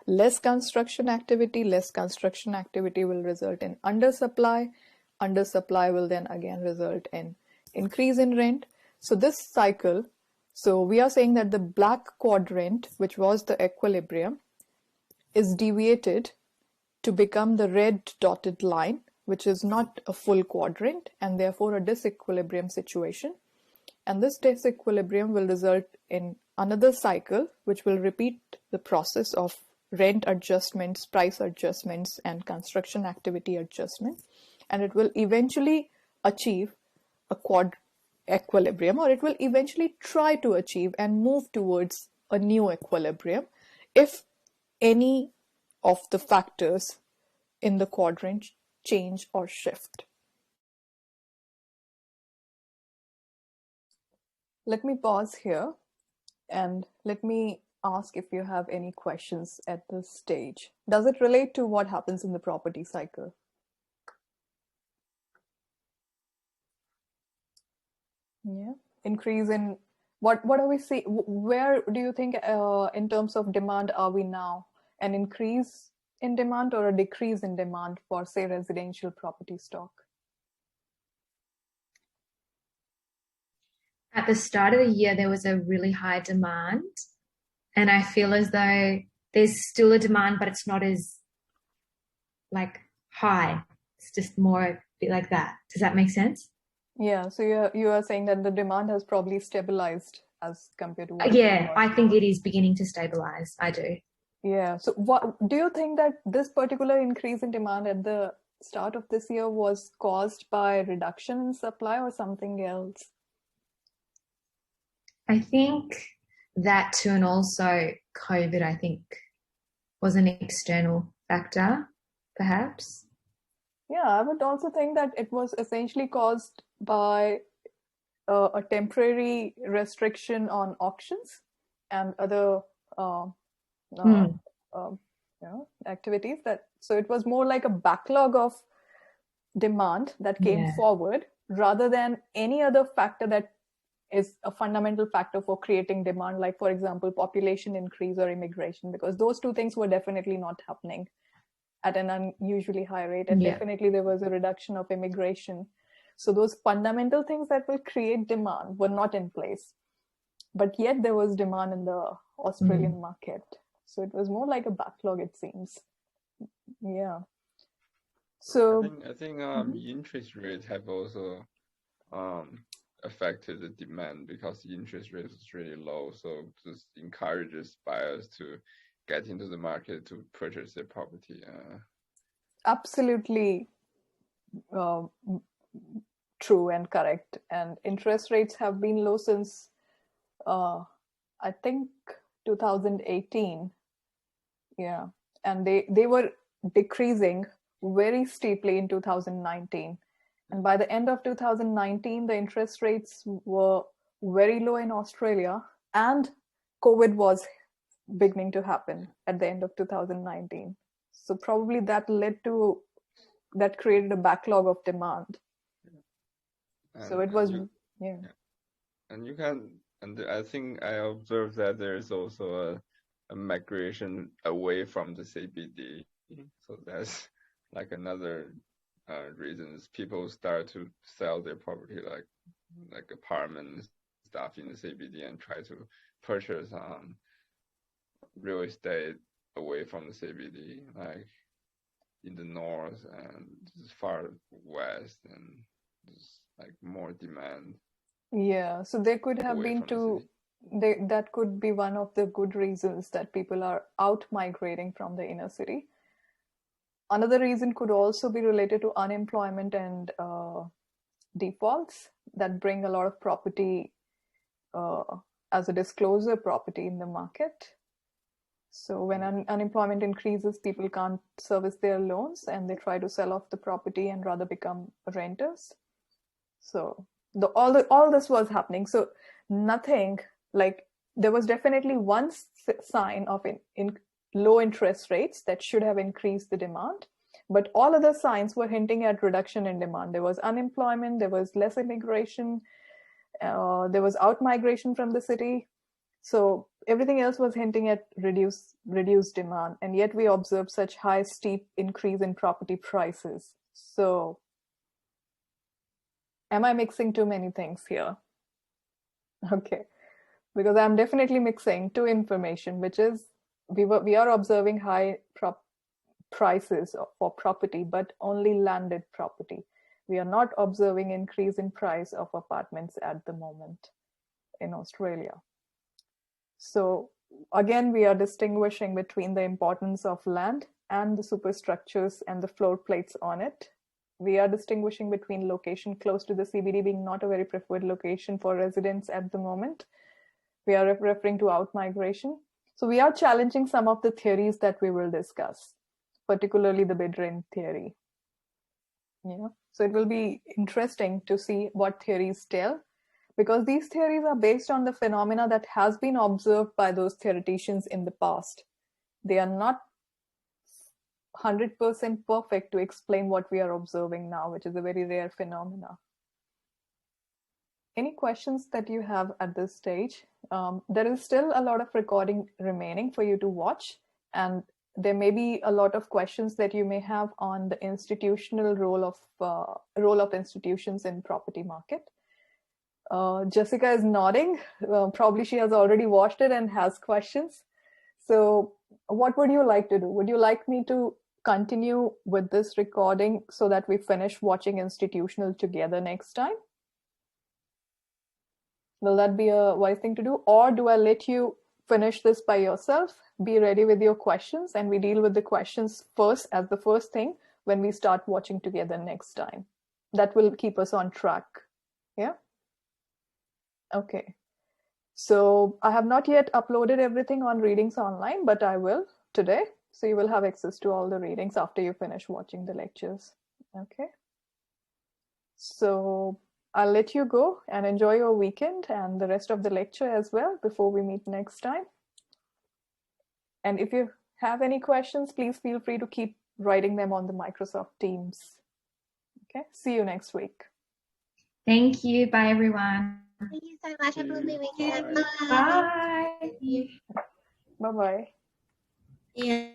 less construction activity will result in undersupply will then again result in increase in rent. So this cycle, so we are saying that the black quadrant, which was the equilibrium, is deviated to become the red dotted line, which is not a full quadrant and therefore a disequilibrium situation. And this disequilibrium will result in another cycle, which will repeat the process of rent adjustments, price adjustments, and construction activity adjustment. And it will eventually achieve a equilibrium, or it will eventually try to achieve and move towards a new equilibrium if any of the factors in the quadrant change or shift. Let me pause here and let me ask if you have any questions at this stage. Does it relate to what happens in the property cycle? Yeah, increase in what are we seeing? Where do you think in terms of demand are we now? An increase in demand or a decrease in demand for, say, residential property stock? At the start of the year, there was a really high demand, and I feel as though there's still a demand, but it's not as like high. It's just more a bit like that. Does that make sense? Yeah, so you are saying that the demand has probably stabilized as compared to what Yeah, I think it is beginning to stabilize. I do. Yeah. So what do you think that this particular increase in demand at the start of this year was caused by reduction in supply or something else? I think that too, and also COVID, I think, was an external factor, perhaps. Yeah, I would also think that it was essentially caused by a temporary restriction on auctions and other activities. So it was more like a backlog of demand that came forward rather than any other factor that is a fundamental factor for creating demand, like, for example, population increase or immigration, because those two things were definitely not happening at an unusually high rate. And definitely there was a reduction of immigration. So those fundamental things that will create demand were not in place. But yet there was demand in the Australian market. So it was more like a backlog, it seems. Yeah. So I think interest rates have also affected the demand because the interest rate is really low. So this encourages buyers to get into the market to purchase their property. Absolutely true and correct. And interest rates have been low since I think 2018. Yeah. And they were decreasing very steeply in 2019. And by the end of 2019, the interest rates were very low in Australia, and COVID was beginning to happen at the end of 2019. So probably that created a backlog of demand. So it was, And I think I observed that there is also a migration away from the CBD. So that's like another reasons people start to sell their property, like apartments, stuff in the CBD, and try to purchase real estate away from the CBD, like in the north and far west, and there's like more demand. Yeah, so there could have been that could be one of the good reasons that people are out migrating from the inner city. Another reason could also be related to unemployment and defaults that bring a lot of property as a disclosure property in the market. So when unemployment increases, people can't service their loans and they try to sell off the property and rather become renters. So all this was happening. So nothing like there was definitely one sign of in low interest rates that should have increased the demand, but all other signs were hinting at reduction in demand. There was unemployment, there was less immigration, there was out migration from the city. So everything else was hinting at reduced demand, and yet we observed such high, steep increase in property prices. So am I mixing too many things here? Okay, because I'm definitely mixing two information, which is we are observing high prices for property, but only landed property. We are not observing increase in price of apartments at the moment in Australia. So again, we are distinguishing between the importance of land and the superstructures and the floor plates on it. We are distinguishing between location close to the CBD being not a very preferred location for residents at the moment. We are referring to out-migration. So we are challenging some of the theories that we will discuss, particularly the bid-rent theory. Yeah. So it will be interesting to see what theories tell. because these theories are based on the phenomena that has been observed by those theoreticians in the past. They are not 100% perfect to explain what we are observing now, which is a very rare phenomena. Any questions that you have at this stage? There is still a lot of recording remaining for you to watch, and there may be a lot of questions that you may have on the institutional role of institutions in property market. Jessica is nodding. Probably she has already watched it and has questions. So what would you like to do? Would you like me to continue with this recording so that we finish watching institutional together next time? Will that be a wise thing to do? Or do I let you finish this by yourself? Be ready with your questions, and we deal with the questions first as the first thing when we start watching together next time. That will keep us on track. Yeah? Okay. So I have not yet uploaded everything on Readings Online, but I will today. So you will have access to all the readings after you finish watching the lectures. Okay. So I'll let you go and enjoy your weekend and the rest of the lecture as well before we meet next time. And if you have any questions, please feel free to keep writing them on the Microsoft Teams. Okay. See you next week. Thank you. Bye, everyone. Thank you so much. Have a lovely weekend. Bye. Bye-bye. Yeah.